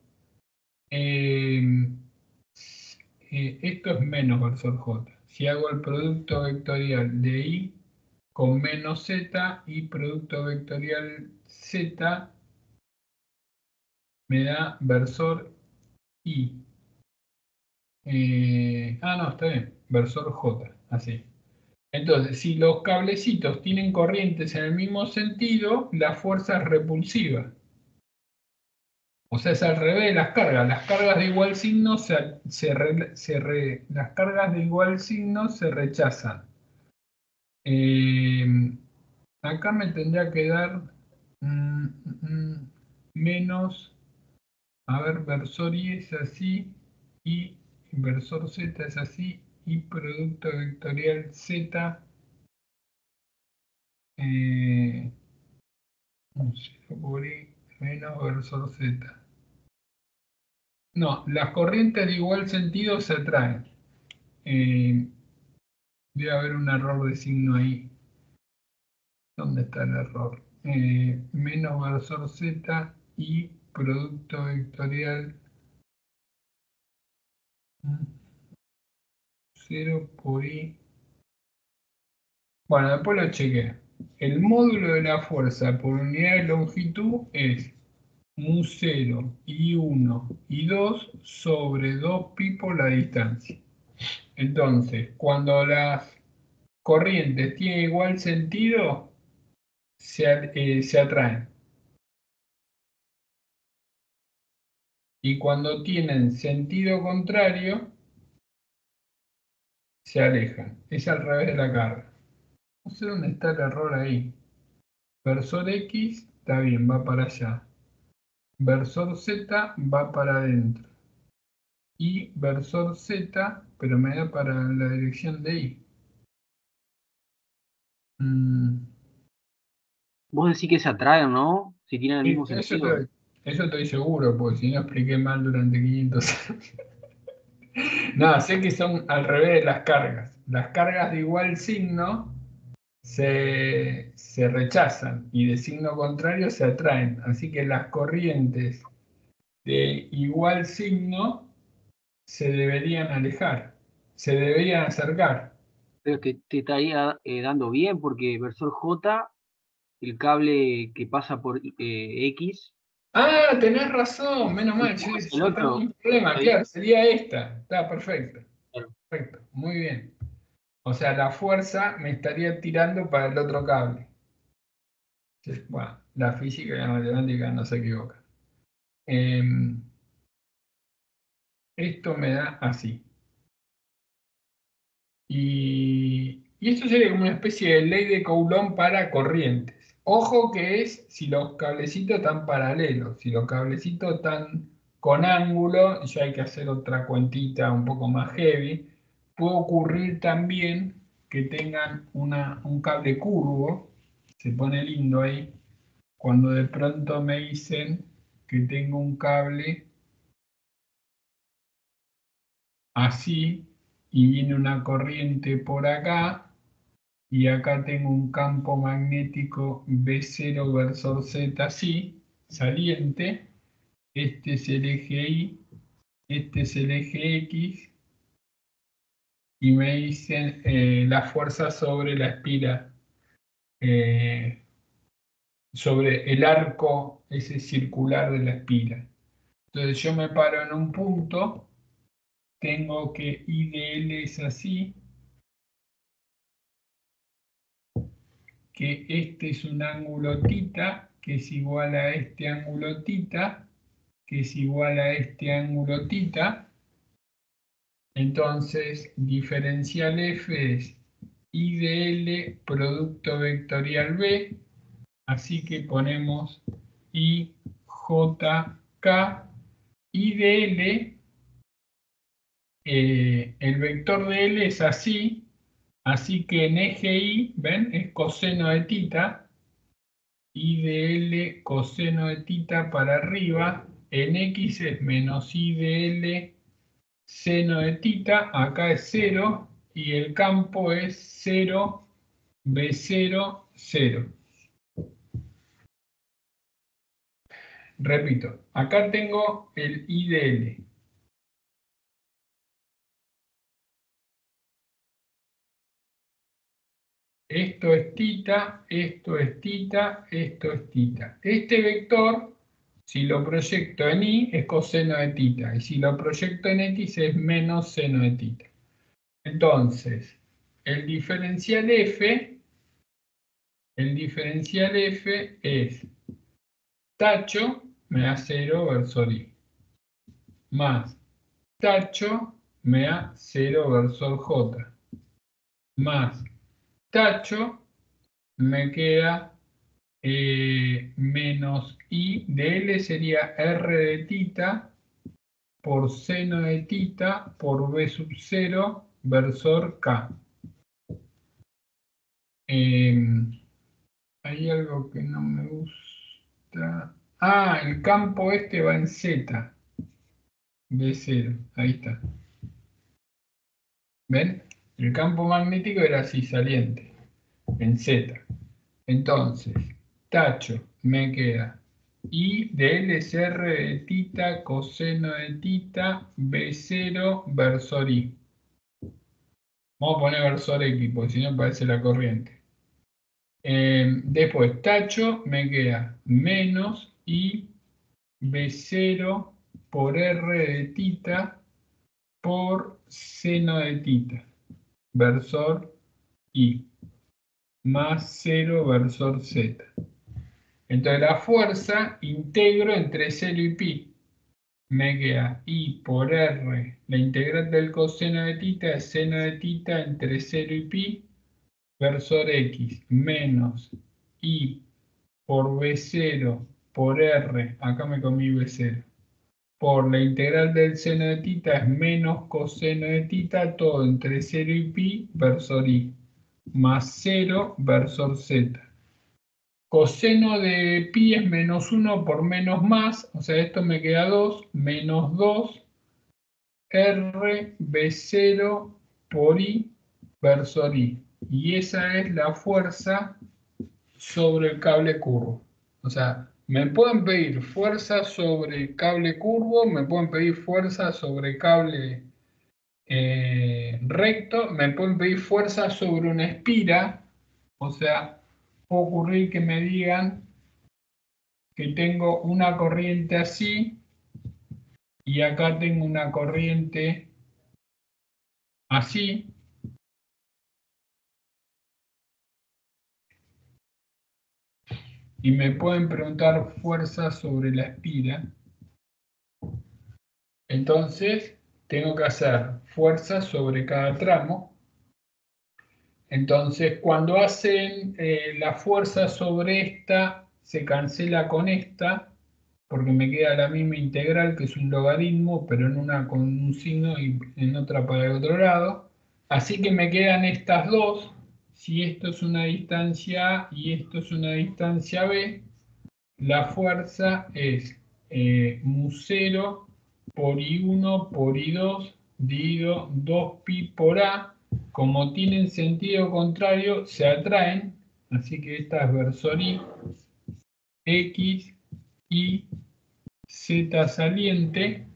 A: esto es menos versor J. Si hago el producto vectorial de I con menos Z y producto vectorial Z me da versor I. No, está bien, versor J, así. Entonces, si los cablecitos tienen corrientes en el mismo sentido, la fuerza es repulsiva. O sea, es al revés de las cargas. Las cargas de igual signo las cargas de igual signo se rechazan. Acá me tendría que dar menos, a ver, versor I es así, y versor Z es así, y producto vectorial Z, no sé, por I menos versor Z. No, las corrientes de igual sentido se atraen. Debe haber un error de signo ahí. ¿Dónde está el error? Menos versor Z y producto vectorial 0 por I. Bueno, después lo chequé. El módulo de la fuerza por unidad de longitud es mu 0, I1, I2 sobre 2pi por la distancia. Entonces, cuando las corrientes tienen igual sentido, se atraen. Y cuando tienen sentido contrario, se alejan. Es al revés de la carga. No sé dónde está el error ahí. Versor X, está bien, va para allá. Versor Z va para adentro. Y versor Z, pero me da para la dirección de I.
C: Vos decís que se atraen, ¿no? Si tienen el mismo sentido.
A: Eso estoy seguro, porque si no expliqué mal durante 500 años. No, sé que son al revés de las cargas. Las cargas de igual signo se rechazan y de signo contrario se atraen. Así que las corrientes de igual signo se deberían alejar, se deberían acercar.
C: Pero te estaría dando bien porque versor J, el cable que pasa por X,
A: Ah, tenés razón, menos mal, yo
C: el
A: tengo
C: otro.
A: un problema,
C: Ahí,
A: claro, sería esta. Está perfecto,
C: claro.
A: perfecto, muy bien. O sea, la fuerza me estaría tirando para el otro cable. Sí, bueno, la física y la matemática no se equivocan. Esto me da así. Y esto sería como una especie de ley de Coulomb para corrientes. Ojo que es si los cablecitos están paralelos, si los cablecitos están con ángulo, ya hay que hacer otra cuentita un poco más heavy. Puede ocurrir también que tengan un cable curvo, se pone lindo ahí, cuando de pronto me dicen que tengo un cable así y viene una corriente por acá y acá tengo un campo magnético B0 versor Z así, saliente, este es el eje Y, este es el eje X y me dicen la fuerza sobre la espira, sobre el arco ese circular de la espira. Entonces yo me paro en un punto, tengo que I de L es así, que este es un ángulo θ, que es igual a este ángulo θ, que es igual a este ángulo θ. Entonces, diferencial F es I de L producto vectorial B, así que ponemos I, J, K, I de L, el vector de L es así, así que en eje Y, ¿ven? Es coseno de θ, I de L coseno de θ para arriba, en X es menos I de L seno de θ, acá es 0, y el campo es 0, B0, 0. Repito, acá tengo el I de L. Esto es θ, esto es θ, esto es θ. Este vector, si lo proyecto en Y, es coseno de θ, y si lo proyecto en X es menos seno de θ. Entonces, el diferencial F es tacho, me da 0 versor I, más tacho, me da 0 versor J, más tacho, me queda menos I de L sería R de θ por seno de θ por B sub 0 versor K. Hay algo que no me gusta. Ah, el campo este va en Z, B0, ahí está. ¿Ven? El campo magnético era así, saliente, en Z. Entonces, tacho, me queda I de L es R de θ coseno de θ B0 versor I. Vamos a poner versor X, porque si no parece la corriente. Después, tacho, me queda menos I B0 por R de θ por seno de θ, versor I, más 0 versor Z. Entonces la fuerza integro entre 0 y pi. Me queda I por R, la integral del coseno de θ es seno de θ entre 0 y pi, versor X, menos I por B0 por R, acá me comí B0, por la integral del seno de θ es menos coseno de θ, todo entre 0 y pi, versor I, más 0 versor Z. Coseno de pi es menos 1 por menos más, o sea, esto me queda 2, menos 2, R B0 por I versor I. Y esa es la fuerza sobre el cable curvo. O sea, me pueden pedir fuerza sobre cable curvo, me pueden pedir fuerza sobre cable recto, me pueden pedir fuerza sobre una espira, o sea, puede ocurrir que me digan que tengo una corriente así y acá tengo una corriente así. Y me pueden preguntar fuerza sobre la espira. Entonces, tengo que hacer fuerza sobre cada tramo. Entonces, cuando hacen la fuerza sobre esta, se cancela con esta, porque me queda la misma integral, que es un logaritmo, pero en una con un signo y en otra para el otro lado. Así que me quedan estas dos. Si esto es una distancia A y esto es una distancia B, la fuerza es mu0 por I1 por I2 dividido 2pi por A. Como tienen sentido contrario, se atraen. Así que esta es versor I, X, Y, Z saliente.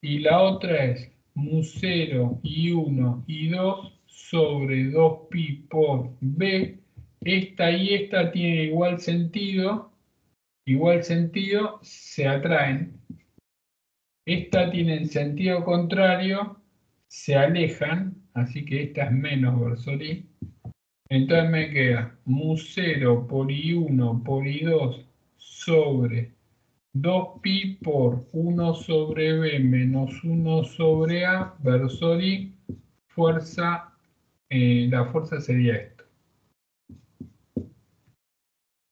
A: Y la otra es mu0 y 1 y 2 sobre 2pi por b. Esta y esta tienen igual sentido, se atraen. Esta tienen sentido contrario, se alejan, así que esta es menos versor i. Entonces me queda mu0 por i1 por i2 sobre 2pi por 1 sobre b menos 1 sobre a versor i, fuerza, la fuerza sería esto.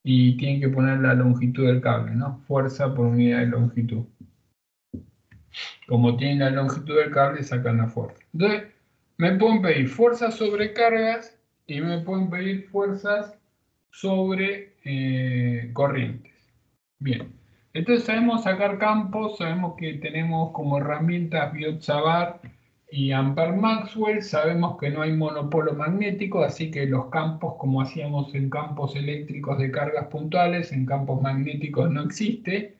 A: Y tienen que poner la longitud del cable, ¿no? Fuerza por unidad de longitud. Como tienen la longitud del cable, sacan la fuerza. Entonces, me pueden pedir fuerzas sobre cargas y me pueden pedir fuerzas sobre corrientes. Bien, entonces sabemos sacar campos, sabemos que tenemos como herramientas Biot-Savart y Ampère-Maxwell, sabemos que no hay monopolo magnético, así que los campos, como hacíamos en campos eléctricos de cargas puntuales, en campos magnéticos no existe.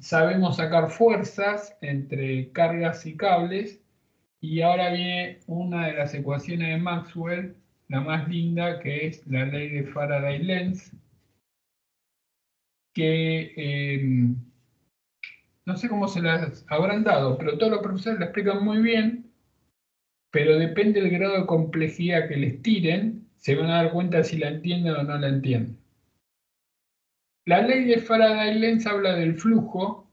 A: Sabemos sacar fuerzas entre cargas y cables, y ahora viene una de las ecuaciones de Maxwell, la más linda, que es la ley de Faraday-Lenz, que no sé cómo se las habrán dado, pero todos los profesores la explican muy bien, pero depende del grado de complejidad que les tiren, se van a dar cuenta si la entienden o no la entienden. La ley de Faraday-Lenz habla del flujo,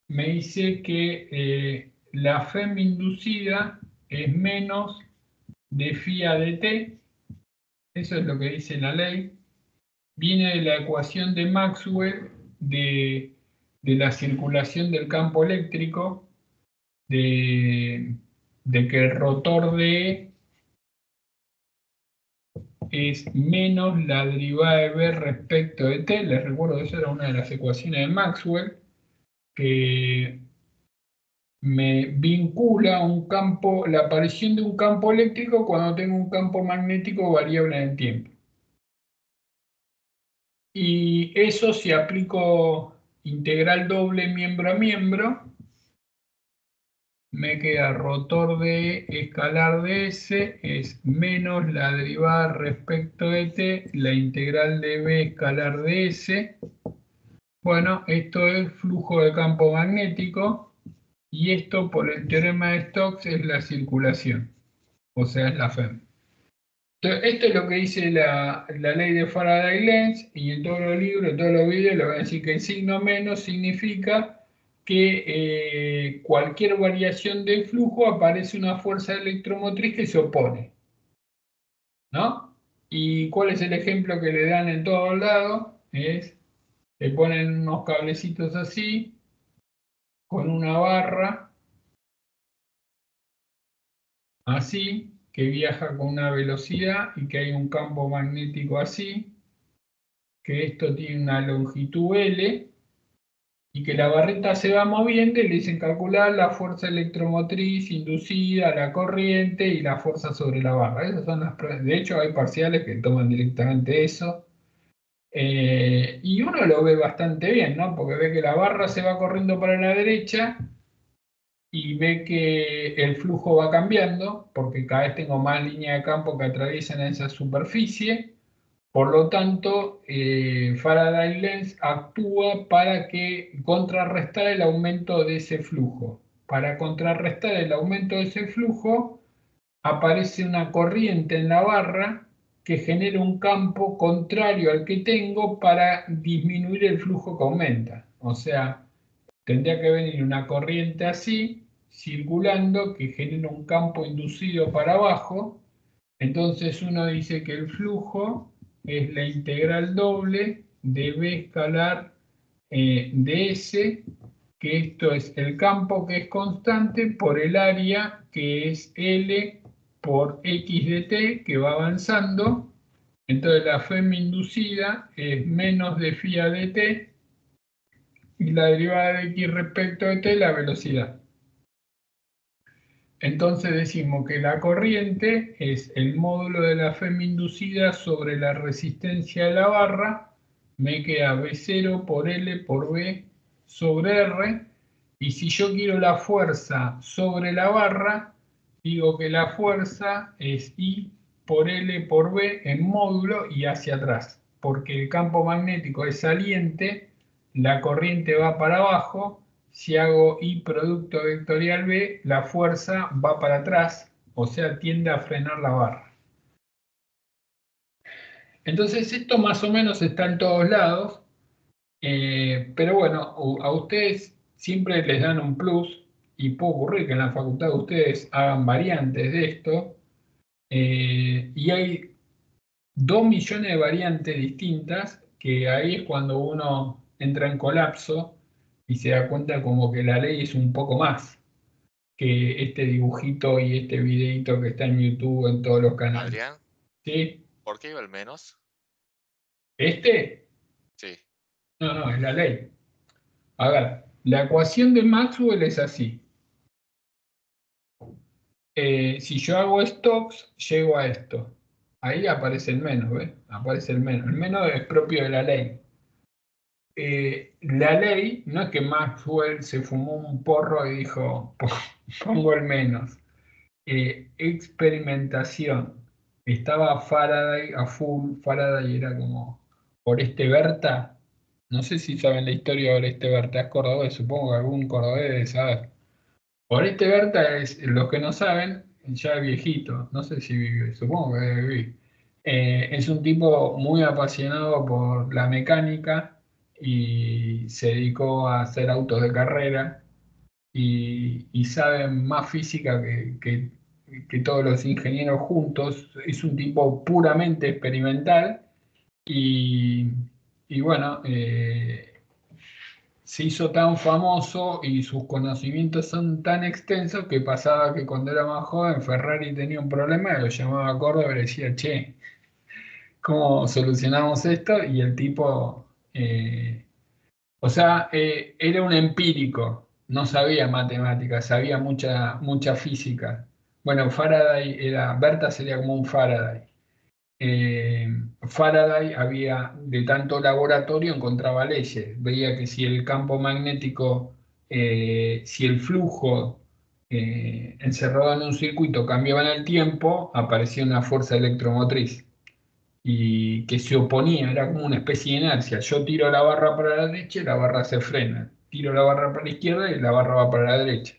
A: me dice que la FEM inducida es menos de phi a dt, eso es lo que dice la ley, viene de la ecuación de Maxwell de la circulación del campo eléctrico, de que el rotor de E es menos la derivada de B respecto de T. Les recuerdo que esa era una de las ecuaciones de Maxwell, que me vincula un campo, la aparición de un campo eléctrico cuando tengo un campo magnético variable en el tiempo. Y eso, si aplico integral doble miembro a miembro, me queda rotor de escalar de S es menos la derivada respecto de T, la integral de B escalar de S. Bueno, esto es flujo de campo magnético, y esto por el teorema de Stokes es la circulación, o sea, es la FEM. Entonces, esto es lo que dice la ley de Faraday-Lenz, y en todos los libros, en todos los videos, le voy a decir que el signo menos significa que cualquier variación del flujo aparece una fuerza electromotriz que se opone, ¿no? ¿Y cuál es el ejemplo que le dan en todos lados? Es, le ponen unos cablecitos así, con una barra, así, que viaja con una velocidad y que hay un campo magnético así, que esto tiene una longitud L, y que la barrita se va moviendo, y le dicen calcular la fuerza electromotriz inducida, la corriente y la fuerza sobre la barra. Esas son las pruebas. De hecho, hay parciales que toman directamente eso. Y uno lo ve bastante bien, ¿no? Porque ve que la barra se va corriendo para la derecha y ve que el flujo va cambiando, porque cada vez tengo más líneas de campo que atraviesan esa superficie. Por lo tanto, Faraday-Lenz actúa para contrarrestar el aumento de ese flujo. Para contrarrestar el aumento de ese flujo, aparece una corriente en la barra que genera un campo contrario al que tengo para disminuir el flujo que aumenta. O sea, tendría que venir una corriente así, circulando, que genera un campo inducido para abajo. Entonces uno dice que el flujo es la integral doble de B escalar de S, que esto es el campo que es constante por el área que es L por X de T, que va avanzando. Entonces la FEM inducida es menos de phi a de T, y la derivada de X respecto de T, la velocidad. Entonces decimos que la corriente es el módulo de la FEM inducida sobre la resistencia de la barra, me queda B0 por L por B sobre R, Y si yo quiero la fuerza sobre la barra, digo que la fuerza es I por L por B en módulo y hacia atrás, porque el campo magnético es saliente, la corriente va para abajo, si hago I producto vectorial B, la fuerza va para atrás, o sea, tiende a frenar la barra. Entonces esto más o menos está en todos lados, pero bueno, a ustedes siempre les dan un plus y puede ocurrir que en la facultad de ustedes hagan variantes de esto, y hay 2 millones de variantes distintas que ahí es cuando uno entra en colapso y se da cuenta como que la ley es un poco más que este dibujito y este videito que está en YouTube en todos los canales.
E: Adrián,
A: ¿Sí?
E: ¿por qué iba el menos?
A: ¿Este?
E: Sí.
A: No, es la ley. A ver, la ecuación de Maxwell es así. Si yo hago Stokes, llego a esto. Ahí aparece el menos, ¿ves? Aparece el menos. El menos es propio de la ley. La ley no es que Maxwell se fumó un porro y dijo, pongo el menos. Experimentación. Estaba Faraday a full. Faraday era como Oreste Berta. No sé si saben la historia de Oreste Berta. Es cordobés, supongo que algún cordobés debe saber. Oreste Berta es, los que no saben, ya es viejito, no sé si vive, supongo que debe vivir. Es un tipo muy apasionado por la mecánica y se dedicó a hacer autos de carrera y sabe más física que todos los ingenieros juntos. Es un tipo puramente experimental y, y bueno, se hizo tan famoso y sus conocimientos son tan extensos que pasaba que cuando era más joven Ferrari tenía un problema y lo llamaba a Córdoba y le decía, che, ¿cómo solucionamos esto? Y el tipo, era un empírico, no sabía matemáticas, sabía mucha física. Bueno, Faraday era, Berta sería como un Faraday. eh, Faraday había, de tanto laboratorio, encontraba leyes. Veía que si el campo magnético, si el flujo encerrado en un circuito cambiaba en el tiempo, aparecía una fuerza electromotriz y que se oponía, era como una especie de inercia. Yo tiro la barra para la derecha y la barra se frena. Tiro la barra para la izquierda y la barra va para la derecha.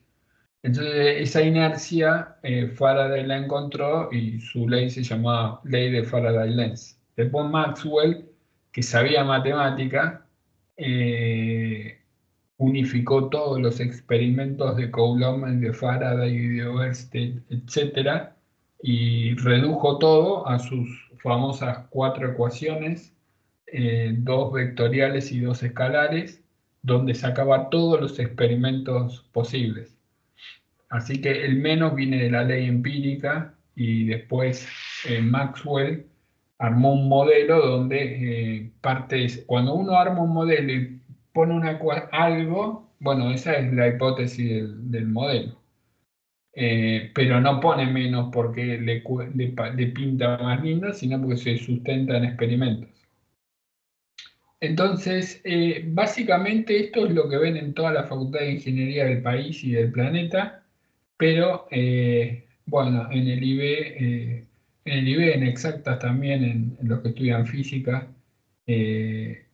A: Entonces, esa inercia Faraday la encontró y su ley se llamaba ley de Faraday-Lenz. Después Maxwell, que sabía matemática, eh, unificó todos los experimentos de Coulomb, de Faraday y de Oersted, etcétera, y redujo todo a sus famosas 4 ecuaciones, 2 vectoriales y 2 escalares, donde sacaba todos los experimentos posibles. Así que el menos viene de la ley empírica y después Maxwell armó un modelo donde cuando uno arma un modelo y pone algo, bueno, esa es la hipótesis del modelo. Pero no pone menos porque le pinta más lindo, sino porque se sustenta en experimentos. Entonces, básicamente esto es lo que ven en toda la Facultad de Ingeniería del país y del planeta. Pero bueno, en exactas también, en los que estudian física, eh,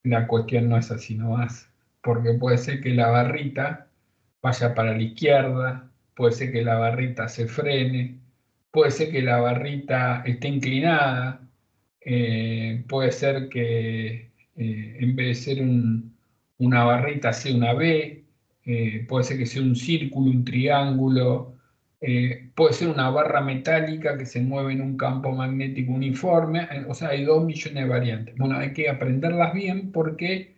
A: la cuestión no es así nomás, porque puede ser que la barrita vaya para la izquierda, puede ser que la barrita se frene, puede ser que la barrita esté inclinada, puede ser que en vez de ser una barrita sea una B, puede ser que sea un círculo, un triángulo, puede ser una barra metálica que se mueve en un campo magnético uniforme, o sea, hay 2 millones de variantes. Bueno, hay que aprenderlas bien porque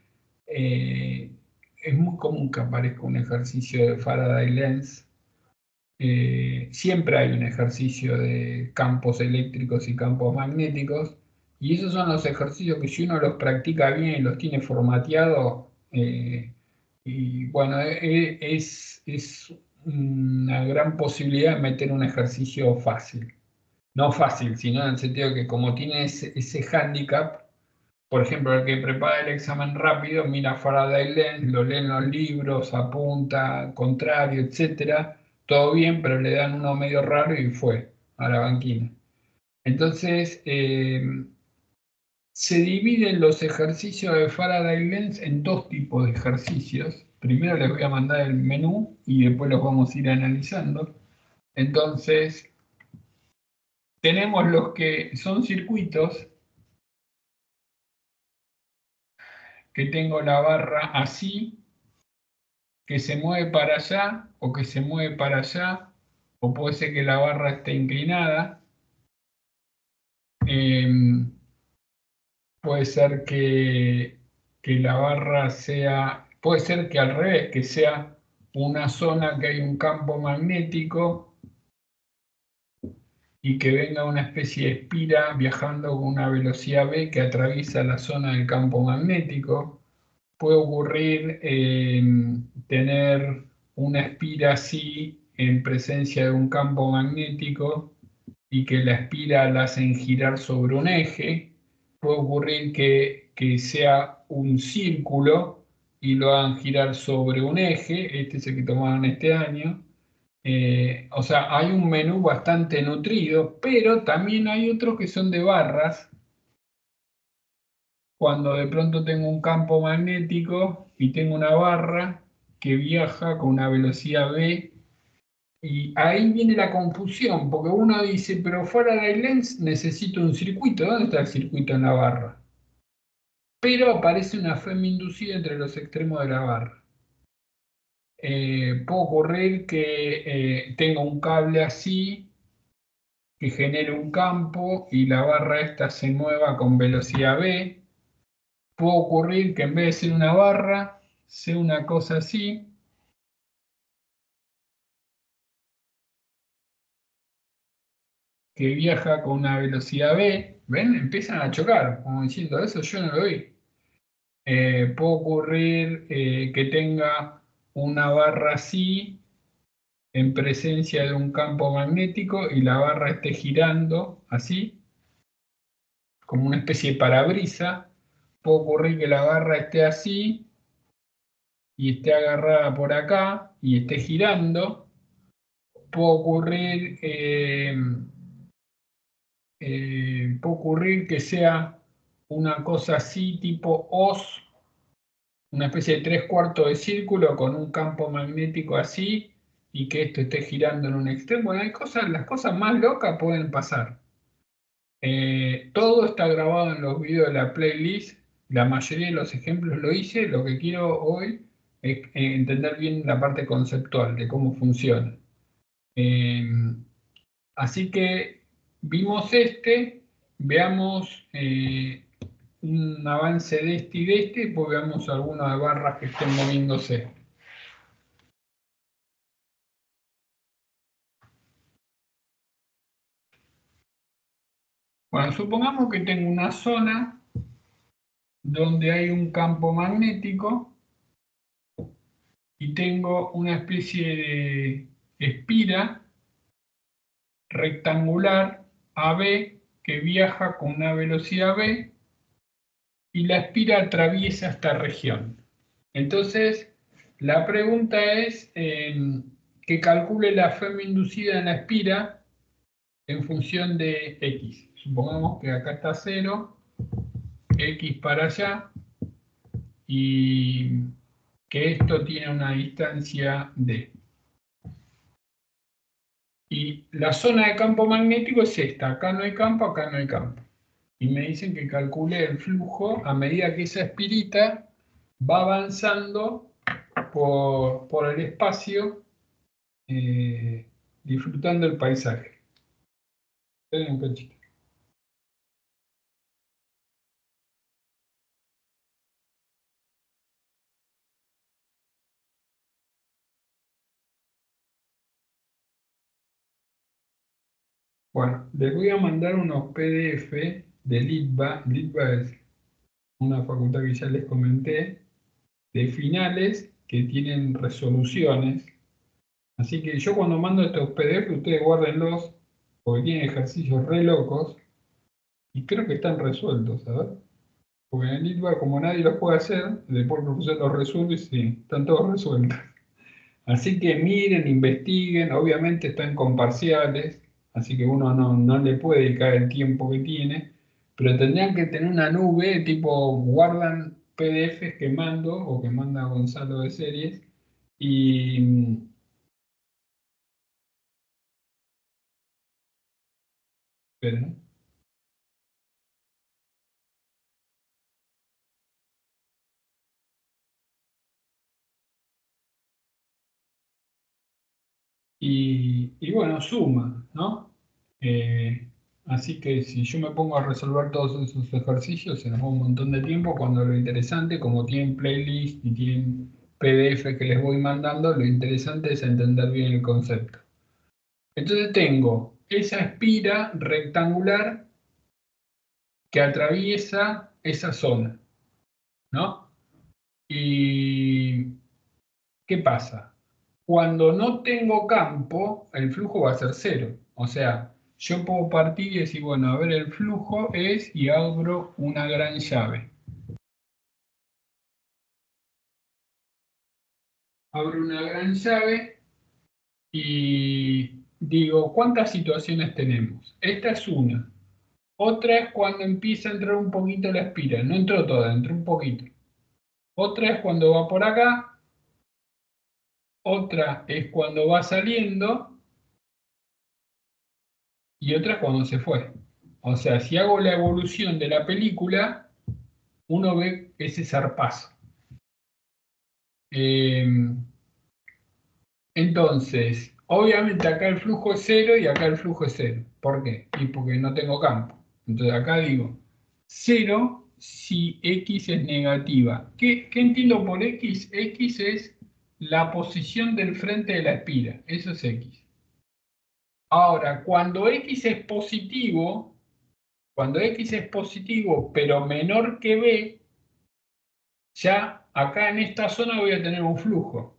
A: es muy común que aparezca un ejercicio de Faraday-Lenz. Siempre hay un ejercicio de campos eléctricos y campos magnéticos, y esos son los ejercicios que si uno los practica bien y los tiene formateados, y bueno, es una gran posibilidad de meter un ejercicio fácil. No fácil, sino en el sentido que como tiene ese hándicap, por ejemplo, el que prepara el examen rápido, mira Faraday Lens, lo lee en los libros, apunta, contrario, etcétera, todo bien, pero le dan uno medio raro y fue a la banquina. Entonces, se dividen los ejercicios de Faraday Lens en dos tipos de ejercicios. Primero les voy a mandar el menú y después los vamos a ir analizando. Entonces, tenemos los que son circuitos, que tengo la barra así, que se mueve para allá o que se mueve para allá, o puede ser que la barra esté inclinada. Puede ser que la barra sea, puede ser que al revés, que sea una zona que hay un campo magnético y que venga una especie de espira viajando con una velocidad v que atraviesa la zona del campo magnético. Puede ocurrir tener una espira así en presencia de un campo magnético y que la espira la hacen girar sobre un eje. Puede ocurrir que sea un círculo y lo hagan girar sobre un eje. Este es el que tomaron este año. O sea, hay un menú bastante nutrido, pero también hay otros que son de barras. Cuando de pronto tengo un campo magnético y tengo una barra que viaja con una velocidad v, y ahí viene la confusión, porque uno dice, pero Faraday Lens necesito un circuito. ¿Dónde está el circuito en la barra? Pero aparece una FEM inducida entre los extremos de la barra. Puede ocurrir que tenga un cable así, que genere un campo y la barra esta se mueva con velocidad v. Puede ocurrir que en vez de ser una barra, sea una cosa así. Que viaja con una velocidad v. ¿Ven? Empiezan a chocar, como diciendo, eso yo no lo vi. Puede ocurrir que tenga una barra así en presencia de un campo magnético y la barra esté girando así, como una especie de parabrisa. Puede ocurrir que la barra esté así y esté agarrada por acá y esté girando. Puede ocurrir, puede ocurrir que sea una cosa así, tipo hoz, una especie de 3/4 de círculo con un campo magnético así y que esto esté girando en un extremo. Bueno, hay cosas, las cosas más locas pueden pasar. Todo está grabado en los videos de la playlist. La mayoría de los ejemplos lo hice. Lo que quiero hoy es entender bien la parte conceptual de cómo funciona. Así que vimos veamos un avance de este y de este, y pues veamos algunas de barras que estén moviéndose. Bueno, supongamos que tengo una zona donde hay un campo magnético y tengo una especie de espira rectangular AB que viaja con una velocidad v y la espira atraviesa esta región. Entonces, la pregunta es que calcule la FEM inducida en la espira en función de X. Supongamos que acá está 0, X para allá, y que esto tiene una distancia D. Y la zona de campo magnético es esta. Acá no hay campo, acá no hay campo. Y me dicen que calcule el flujo a medida que esa espirita va avanzando por el espacio, disfrutando el paisaje. Esperen un cachito. Bueno, les voy a mandar unos PDF de LITBA. LITBA es una facultad que ya les comenté, de finales que tienen resoluciones. Así que yo cuando mando estos PDF, ustedes guárdenlos, porque tienen ejercicios re locos y creo que están resueltos, a ver. Porque en el ITBA, como nadie los puede hacer, después el profesor los resuelve y sí, están todos resueltos. Así que miren, investiguen, obviamente están con parciales, así que uno no le puede dedicar el tiempo que tiene, pero tendrían que tener una nube, tipo guardan PDFs que mando o que manda Gonzalo de series, y esperen. Y bueno, suma, ¿no? Así que si yo me pongo a resolver todos esos ejercicios, se nos va un montón de tiempo, cuando lo interesante, como tienen playlist y tienen PDF que les voy mandando, lo interesante es entender bien el concepto. Entonces tengo esa espira rectangular que atraviesa esa zona, ¿no? ¿Y qué pasa? Cuando no tengo campo, el flujo va a ser cero. O sea, yo puedo partir y decir, bueno, a ver, el flujo es, y abro una gran llave. Abro una gran llave y digo, ¿cuántas situaciones tenemos? Esta es una. Otra es cuando empieza a entrar un poquito la espira. No entró toda, entró un poquito. Otra es cuando va por acá. Otra es cuando va saliendo. Y otra es cuando se fue. O sea, si hago la evolución de la película, uno ve ese zarpazo. Entonces, obviamente acá el flujo es cero y acá el flujo es cero. ¿Por qué? Y porque no tengo campo. Entonces acá digo cero si x es negativa. ¿Qué entiendo por x? X es la posición del frente de la espira. Eso es x. Ahora, cuando x es positivo, pero menor que b, ya acá en esta zona voy a tener un flujo.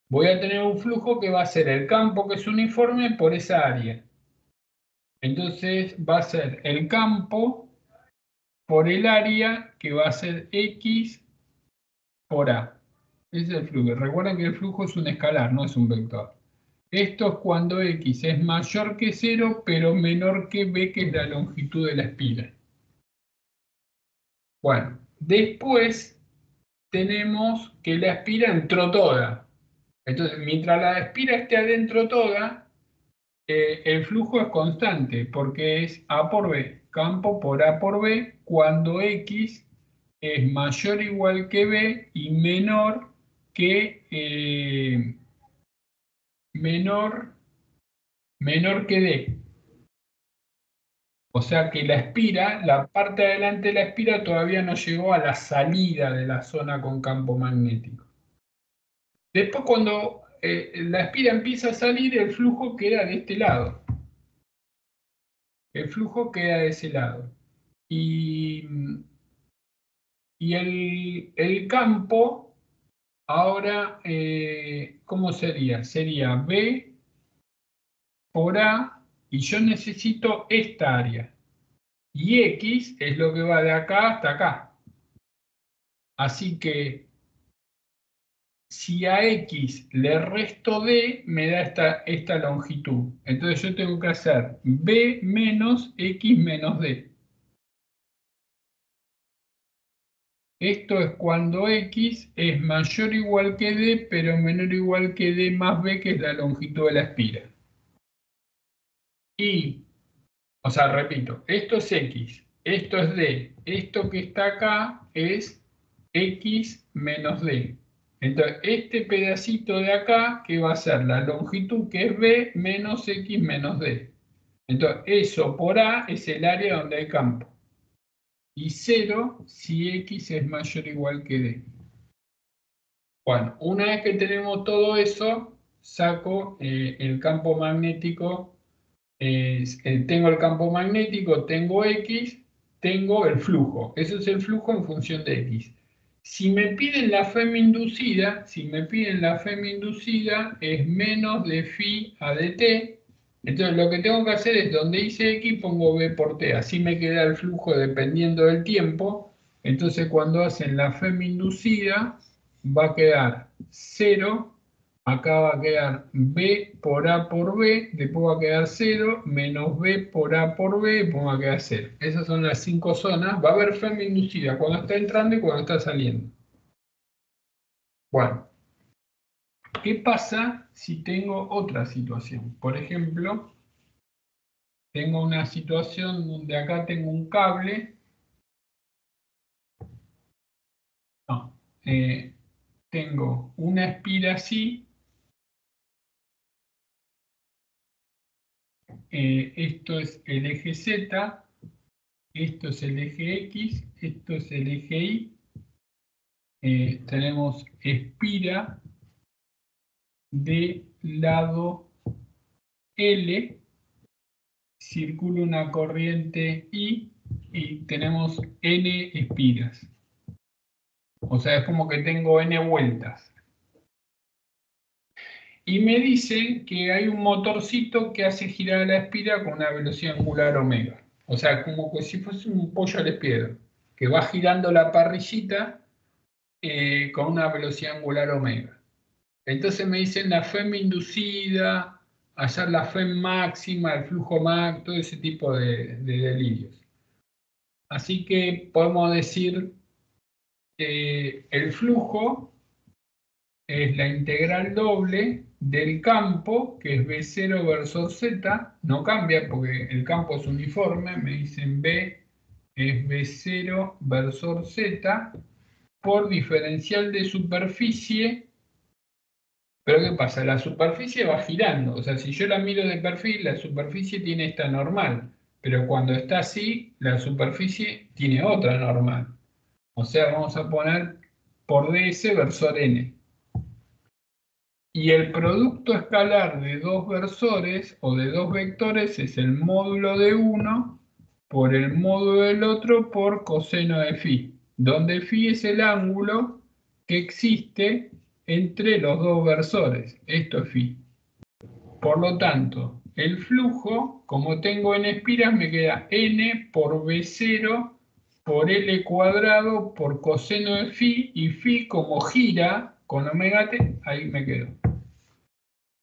A: Voy a tener un flujo que va a ser el campo que es uniforme por esa área. Entonces va a ser el campo por el área que va a ser x por a. Ese es el flujo. Recuerden que el flujo es un escalar, no es un vector. Esto es cuando x es mayor que 0, pero menor que b, que es la longitud de la espira. Bueno, después tenemos que la espira entró toda. Entonces, mientras la espira esté adentro toda, el flujo es constante, porque es A por B, campo por A por B, cuando X es mayor o igual que B y menor que, menor que D. O sea que la espira, la parte de adelante de la espira todavía no llegó a la salida de la zona con campo magnético. Después cuando la espira empieza a salir, el flujo queda de este lado. El flujo queda de ese lado. Y el campo, ahora, ¿cómo sería? Sería B por A, y yo necesito esta área. Y X es lo que va de acá hasta acá. Así que si a X le resto D, me da esta longitud. Entonces yo tengo que hacer B menos X menos D. Esto es cuando X es mayor o igual que D, pero menor o igual que D más B, que es la longitud de la espira. Y, o sea, repito, esto es X, esto es D, esto que está acá es X menos D. Entonces, este pedacito de acá, que va a ser la longitud, que es B, menos X menos D. Entonces, eso por A es el área donde hay campo. Y 0 si X es mayor o igual que D. Bueno, una vez que tenemos todo eso, saco el campo magnético. Tengo el campo magnético, tengo X, tengo el flujo. Eso es el flujo en función de X. Si me piden la FEM inducida, es menos de phi a dt. Entonces lo que tengo que hacer es, donde hice X, pongo B por T. Así me queda el flujo dependiendo del tiempo. Entonces cuando hacen la FEM inducida va a quedar 0, acá va a quedar B por A por B, después va a quedar 0, menos B por A por B, después va a quedar 0. Esas son las 5 zonas. Va a haber FEM inducida cuando está entrando y cuando está saliendo. Bueno, ¿qué pasa si tengo otra situación? Por ejemplo, tengo una situación donde acá tengo un cable. No, tengo una espira así. Esto es el eje Z. Esto es el eje X. Esto es el eje Y. Tenemos espira de lado L. Circula una corriente I y tenemos N espiras. O sea, es como que tengo N vueltas. Y me dicen que hay un motorcito que hace girar la espira con una velocidad angular omega. O sea, como que si fuese un pollo al espiedo, que va girando la parrillita con una velocidad angular omega. Entonces me dicen la FEM inducida, hallar la FEM máxima, el flujo máximo, todo ese tipo de delirios. Así que podemos decir que el flujo es la integral doble del campo, que es B0 versus Z, no cambia porque el campo es uniforme, me dicen B es B0 versus Z, por diferencial de superficie. Pero ¿qué pasa? La superficie va girando, o sea, si yo la miro de perfil, la superficie tiene esta normal, pero cuando está así, la superficie tiene otra normal. O sea, vamos a poner por ds versor n. Y el producto escalar de dos versores o de dos vectores es el módulo de uno por el módulo del otro por coseno de phi, donde phi es el ángulo que existe entre los dos versores. Esto es phi. Por lo tanto, el flujo, como tengo n espiras, me queda n por b0 por L cuadrado por coseno de phi, y phi como gira con omega t, ahí me quedo.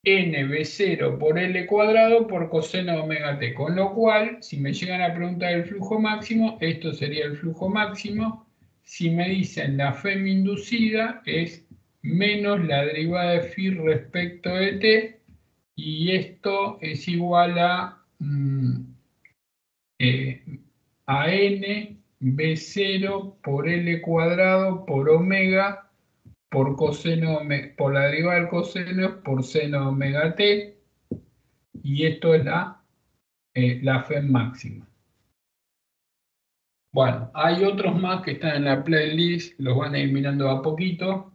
A: N B0 por L cuadrado por coseno de omega t, con lo cual, si me llegan a preguntar el flujo máximo, esto sería el flujo máximo. Si me dicen la FEM inducida, es menos la derivada de phi respecto de t, y esto es igual a n B0 por L cuadrado por omega por coseno, por la derivada del coseno por seno omega t, y esto es la FEM máxima. Bueno, hay otros más que están en la playlist, los van a ir mirando a poquito,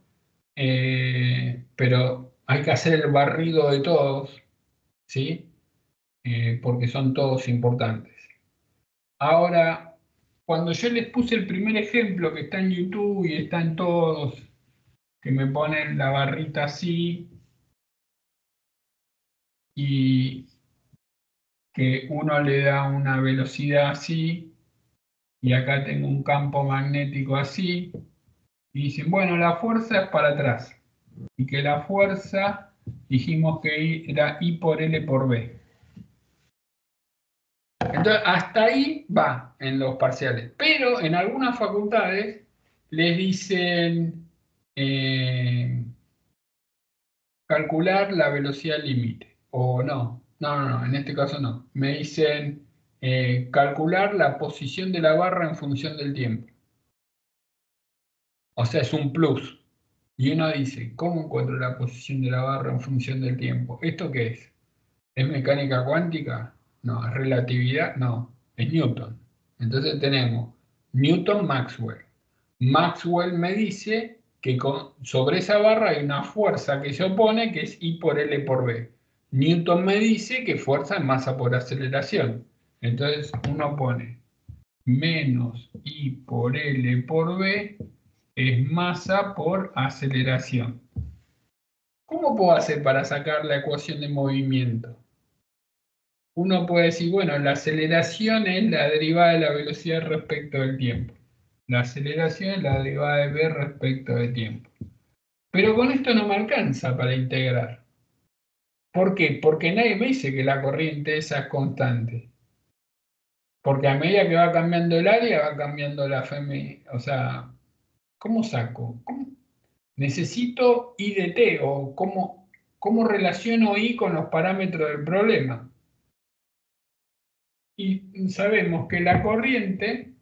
A: pero hay que hacer el barrido de todos, ¿sí? Porque son todos importantes. Ahora, cuando yo les puse el primer ejemplo que está en YouTube y están todos, que me ponen la barrita así, y que uno le da una velocidad así, y acá tengo un campo magnético así, y dicen, bueno, la fuerza es para atrás, y que la fuerza, dijimos que era I por L por B. Entonces, hasta ahí va en los parciales, pero en algunas facultades les dicen calcular la velocidad límite, o no, en este caso no. Me dicen calcular la posición de la barra en función del tiempo. O sea, es un plus. Y uno dice, ¿cómo encuentro la posición de la barra en función del tiempo? ¿Esto qué es? ¿Es mecánica cuántica? No. ¿Es relatividad? No. Es Newton. Entonces tenemos Newton-Maxwell. Maxwell me dice que sobre esa barra hay una fuerza que se opone, que es I por L por B. Newton me dice que fuerza es masa por aceleración. Entonces uno pone menos I por L por B es masa por aceleración. ¿Cómo puedo hacer para sacar la ecuación de movimiento? Uno puede decir, bueno, la aceleración es la derivada de la velocidad respecto del tiempo. La aceleración es la derivada de v respecto de tiempo. Pero con esto no me alcanza para integrar. ¿Por qué? Porque nadie me dice que la corriente esa es constante. Porque a medida que va cambiando el área, va cambiando la FM. O sea, ¿cómo saco? Necesito I de t, o cómo relaciono I con los parámetros del problema. Y sabemos que la corriente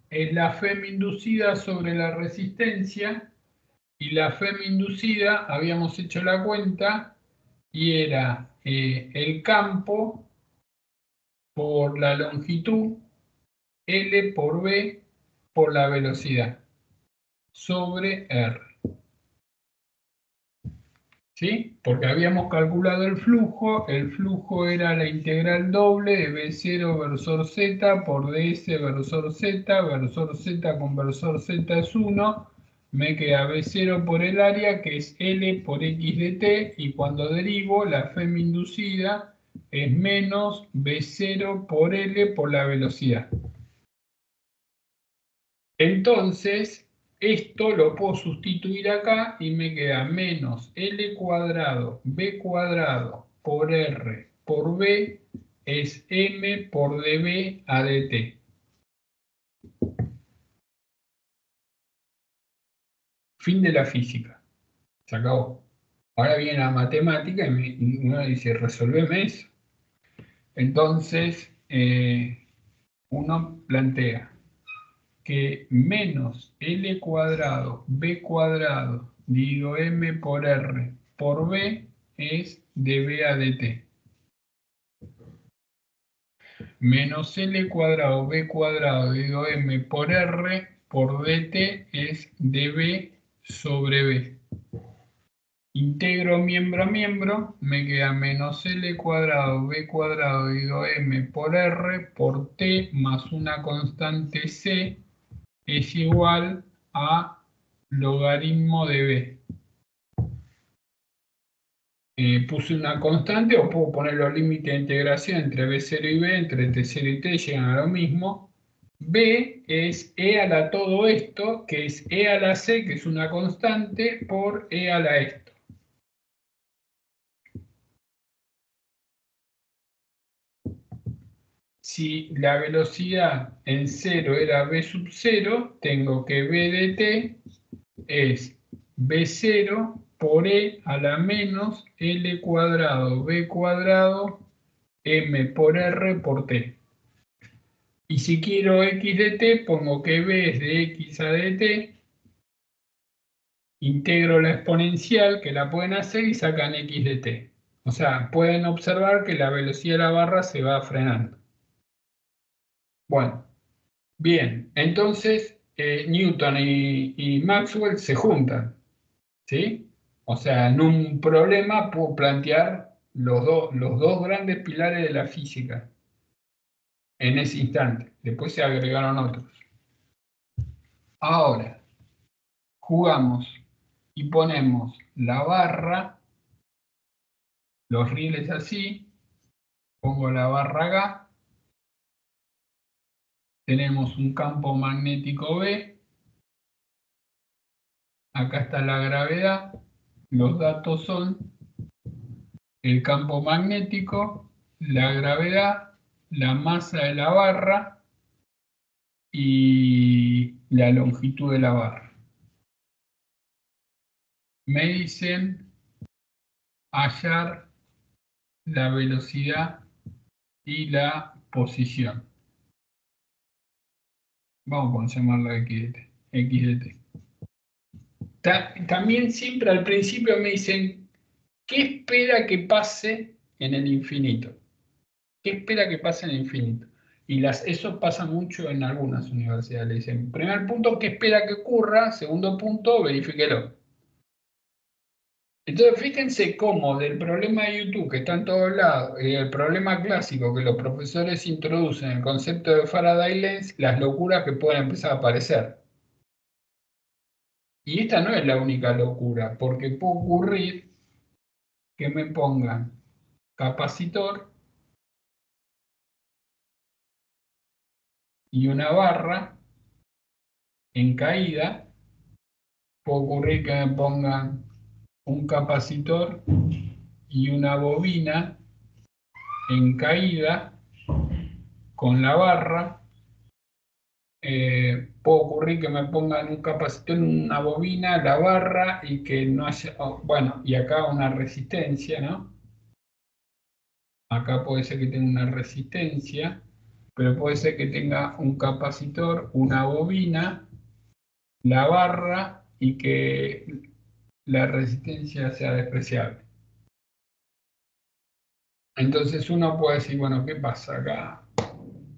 A: es la FM inducida sobre la resistencia, y la FM inducida, habíamos hecho la cuenta, y era el campo por la longitud, L por B por la velocidad, sobre R. ¿Sí? Porque habíamos calculado el flujo era la integral doble de B0 versor Z por DS versor Z con versor Z es 1, me queda B0 por el área, que es L por X de T, y cuando derivo, la FM inducida es menos B0 por L por la velocidad. Entonces, esto lo puedo sustituir acá y me queda menos L cuadrado B cuadrado por R por B es M por dB a dt. Fin de la física. Se acabó. Ahora viene la matemática y uno dice, resolveme eso. Entonces, uno plantea que menos L cuadrado B cuadrado dividido M por R por B es dB a dt. Menos L cuadrado B cuadrado dividido M por R por dt es dB sobre B. Integro miembro a miembro, me queda menos L cuadrado B cuadrado dividido M por R por T más una constante C es igual a logaritmo de B. Puse una constante, o puedo poner los límites de integración entre B0 y B, entre T0 y T, llegan a lo mismo. B es E a la todo esto, que es E a la C, que es una constante, por E a la esto. Si la velocidad en 0 era B sub 0, tengo que B de T es B0 por E a la menos L cuadrado B cuadrado M por R por T. Y si quiero X de T, pongo que B es de X a dt, integro la exponencial, que la pueden hacer, y sacan X de T. O sea, pueden observar que la velocidad de la barra se va frenando. Bueno, bien, entonces Newton y Maxwell se juntan, ¿sí? O sea, en un problema puedo plantear los dos grandes pilares de la física en ese instante. Después se agregaron otros. Ahora, jugamos y ponemos la barra, los rieles así, pongo la barra acá, tenemos un campo magnético B, acá está la gravedad, los datos son el campo magnético, la gravedad, la masa de la barra y la longitud de la barra. Me dicen hallar la velocidad y la posición. Vamos a llamarla X de T. También siempre al principio me dicen, ¿qué espera que pase en el infinito? ¿Qué espera que pase en el infinito? Y eso pasa mucho en algunas universidades. Le dicen, primer punto, ¿qué espera que ocurra? Segundo punto, verifíquelo. Entonces, fíjense cómo del problema de YouTube, que está en todos lados, y el problema clásico que los profesores introducen, el concepto de Faraday-Lenz, las locuras que pueden empezar a aparecer. Y esta no es la única locura, porque puede ocurrir que me pongan capacitor y una barra en caída, puede ocurrir que me pongan un capacitor y una bobina en caída con la barra. Puede ocurrir que me pongan un capacitor, una bobina, la barra y que no haya, bueno, y acá una resistencia, ¿no? Acá puede ser que tenga una resistencia, pero puede ser que tenga un capacitor, una bobina, la barra y que la resistencia sea despreciable. Entonces uno puede decir, bueno, ¿qué pasa acá?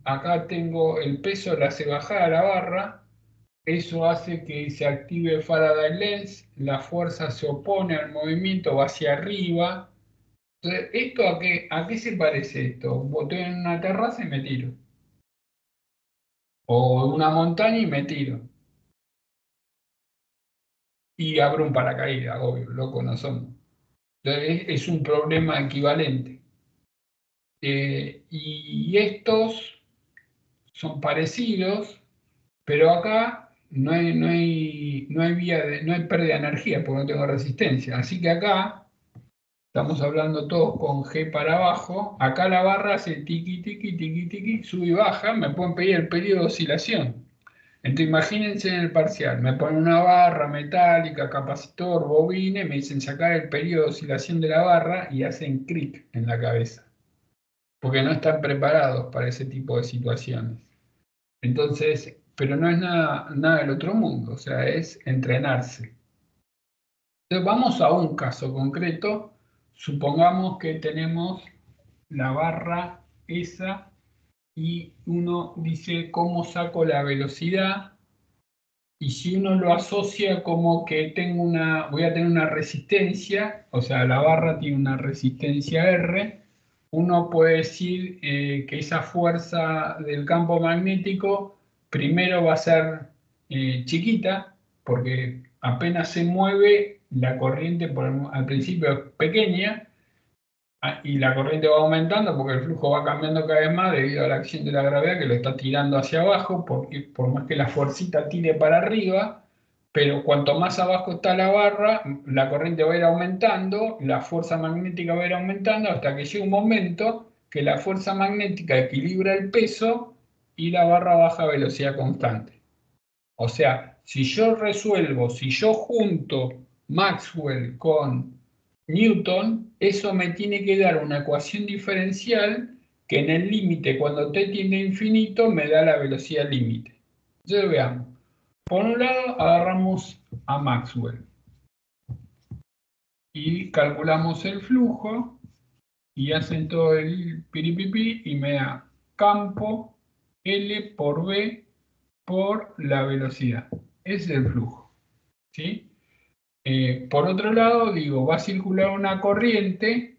A: Acá tengo el peso, la hace bajar a la barra, eso hace que se active Faraday Lens, la fuerza se opone al movimiento, va hacia arriba. Entonces, ¿esto a qué se parece esto? Estoy en una terraza y me tiro. O en una montaña y me tiro. Y abro un paracaídas, obvio, loco no somos. Entonces, es un problema equivalente. Y estos son parecidos, pero acá no hay pérdida de energía porque no tengo resistencia. Así que acá estamos hablando todos con G para abajo. Acá la barra hace tiqui, tiqui, tiqui, tiqui, sube y baja. Me pueden pedir el periodo de oscilación. Entonces imagínense en el parcial, me ponen una barra metálica, capacitor, bobina, y me dicen sacar el periodo de oscilación de la barra y hacen clic en la cabeza. Porque no están preparados para ese tipo de situaciones. Entonces, pero no es nada del otro mundo, o sea, es entrenarse. Entonces vamos a un caso concreto. Supongamos que tenemos la barra esa y uno dice cómo saco la velocidad. Y si uno lo asocia como que voy a tener una resistencia, o sea, la barra tiene una resistencia R, uno puede decir que esa fuerza del campo magnético primero va a ser chiquita, porque apenas se mueve, la corriente al principio es pequeña, y la corriente va aumentando porque el flujo va cambiando cada vez más debido a la acción de la gravedad que lo está tirando hacia abajo, porque por más que la fuercita tire para arriba, pero cuanto más abajo está la barra, la corriente va a ir aumentando, la fuerza magnética va a ir aumentando hasta que llega un momento que la fuerza magnética equilibra el peso y la barra baja a velocidad constante. O sea, si yo junto Maxwell con Newton, eso me tiene que dar una ecuación diferencial que en el límite, cuando t tiende a infinito, me da la velocidad límite. Entonces veamos. Por un lado, agarramos a Maxwell y calculamos el flujo y hacen todo el piripipi y me da campo L por B por la velocidad. Ese es el flujo. ¿Sí? Por otro lado, digo, va a circular una corriente,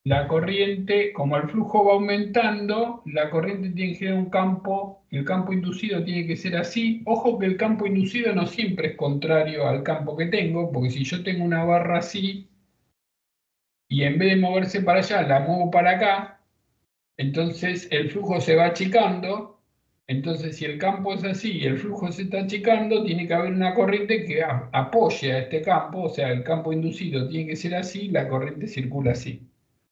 A: la corriente, como el flujo va aumentando, la corriente tiene que generar un campo, el campo inducido tiene que ser así. Ojo que el campo inducido no siempre es contrario al campo que tengo, porque si yo tengo una barra así, y en vez de moverse para allá, la muevo para acá, entonces el flujo se va achicando. Entonces, si el campo es así y el flujo se está achicando, tiene que haber una corriente que apoye a este campo, o sea, el campo inducido tiene que ser así, la corriente circula así.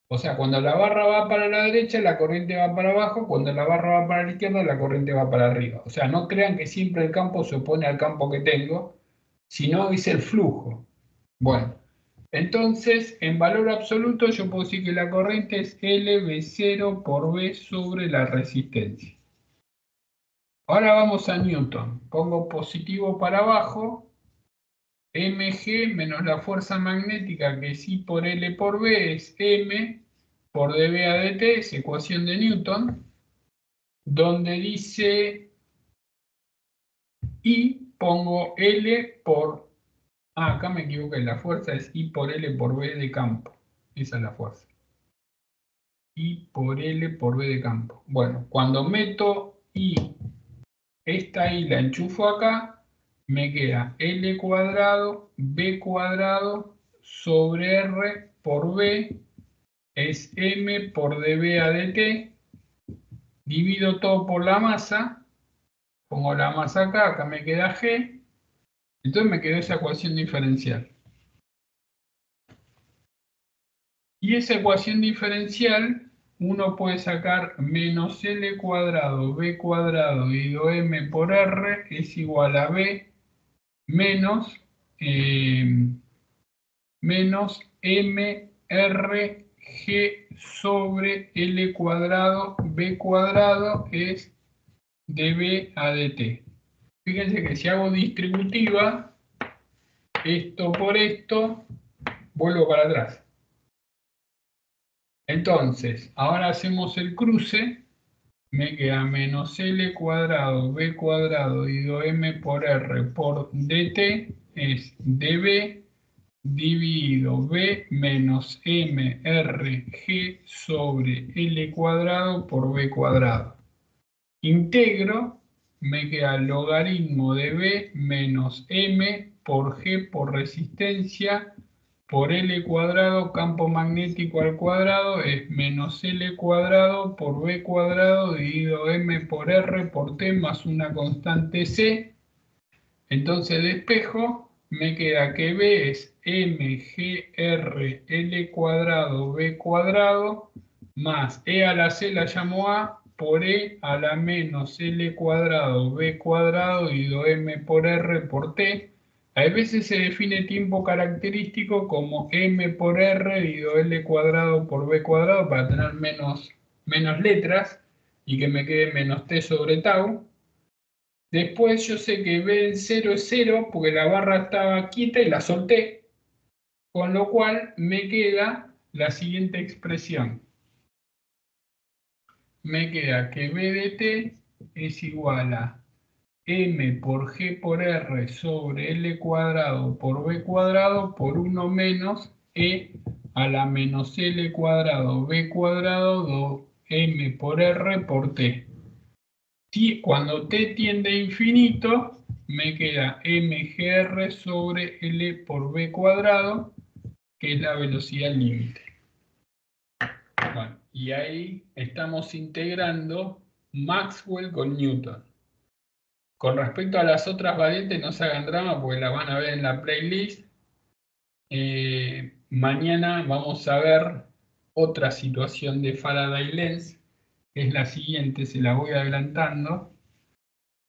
A: O sea, cuando la barra va para la derecha, la corriente va para abajo, cuando la barra va para la izquierda, la corriente va para arriba. O sea, no crean que siempre el campo se opone al campo que tengo, sino es el flujo. Bueno, entonces, en valor absoluto, yo puedo decir que la corriente es LV0 por V sobre la resistencia. Ahora vamos a Newton. Pongo positivo para abajo. mg menos la fuerza magnética, que es I por L por B, es M por dB a dt, es ecuación de Newton, donde dice I, pongo L por... acá me equivoqué, la fuerza es I por L por B de campo. Esa es la fuerza. I por L por B de campo. Bueno, cuando meto I, esta I la enchufo acá, me queda L cuadrado, B cuadrado sobre R por B es M por dB a dt, divido todo por la masa Pongo la masa acá me queda G, entonces me quedó esa ecuación diferencial. Y esa ecuación diferencial, uno puede sacar menos L cuadrado B cuadrado dividido M por R es igual a B menos MRG sobre L cuadrado B cuadrado es dB a dt. Fíjense que si hago distributiva, esto por esto, vuelvo para atrás. Entonces, ahora hacemos el cruce, me queda menos L cuadrado B cuadrado dividido M por R por dt es dB dividido B menos MRG sobre L cuadrado por B cuadrado. Integro, me queda el logaritmo de B menos M por G por resistencia por L cuadrado, campo magnético al cuadrado, es menos L cuadrado por B cuadrado dividido M por R por T más una constante C. Entonces despejo, me queda que B es MGR L cuadrado B cuadrado más E a la C la llamo A por E a la menos L cuadrado B cuadrado dividido M por R por T. A veces se define tiempo característico como M por R dividido L cuadrado por B cuadrado para tener menos letras y que me quede menos T sobre tau. Después yo sé que B en 0 es 0 porque la barra estaba quieta y la solté, con lo cual me queda la siguiente expresión. Me queda que B de T es igual a M por G por R sobre L cuadrado por B cuadrado por 1 menos E a la menos L cuadrado B cuadrado 2M por R por T. Cuando T tiende a infinito, me queda mgr sobre L por B cuadrado, que es la velocidad límite. Bueno, y ahí estamos integrando Maxwell con Newton. Con respecto a las otras variantes, no se hagan drama porque las van a ver en la playlist. Mañana vamos a ver otra situación de Faraday-Lenz, que es la siguiente, se la voy adelantando.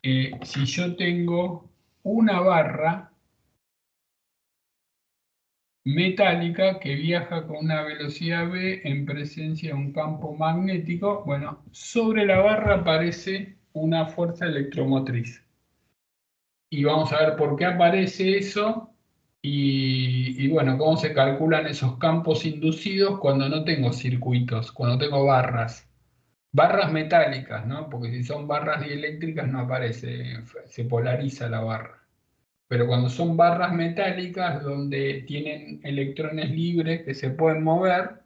A: Si yo tengo una barra metálica que viaja con una velocidad v en presencia de un campo magnético, bueno, sobre la barra aparece una fuerza electromotriz. Y vamos a ver por qué aparece eso y bueno, cómo se calculan esos campos inducidos cuando no tengo circuitos, cuando tengo barras. Barras metálicas, ¿no? Porque si son barras dieléctricas no aparece, se polariza la barra. Pero cuando son barras metálicas donde tienen electrones libres que se pueden mover,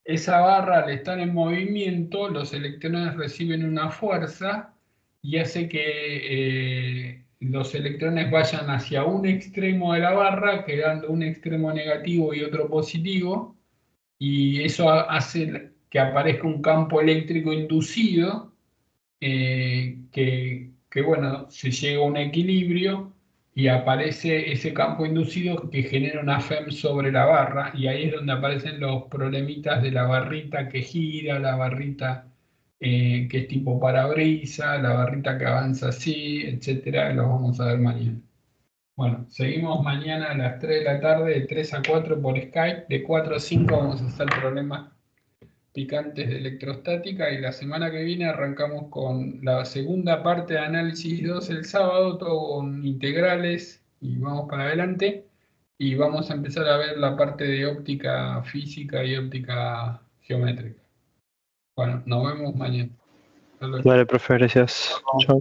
A: esa barra al estar en movimiento, los electrones reciben una fuerza y hace que los electrones vayan hacia un extremo de la barra, quedando un extremo negativo y otro positivo, y eso hace que aparezca un campo eléctrico inducido, que bueno, se llega a un equilibrio y aparece ese campo inducido que genera una FEM sobre la barra, y ahí es donde aparecen los problemitas de la barrita que gira, la barrita que es tipo parabrisa, la barrita que avanza así, etcétera, los vamos a ver mañana. Bueno, seguimos mañana a las 3 de la tarde, de 3 a 4 por Skype, de 4 a 5 vamos a hacer problemas picantes de electrostática y la semana que viene arrancamos con la segunda parte de análisis 2 el sábado, todo con integrales y vamos para adelante y vamos a empezar a ver la parte de óptica física y óptica geométrica. Bueno, nos vemos mañana. Hasta luego.
E: Vale, profe, gracias. Chao.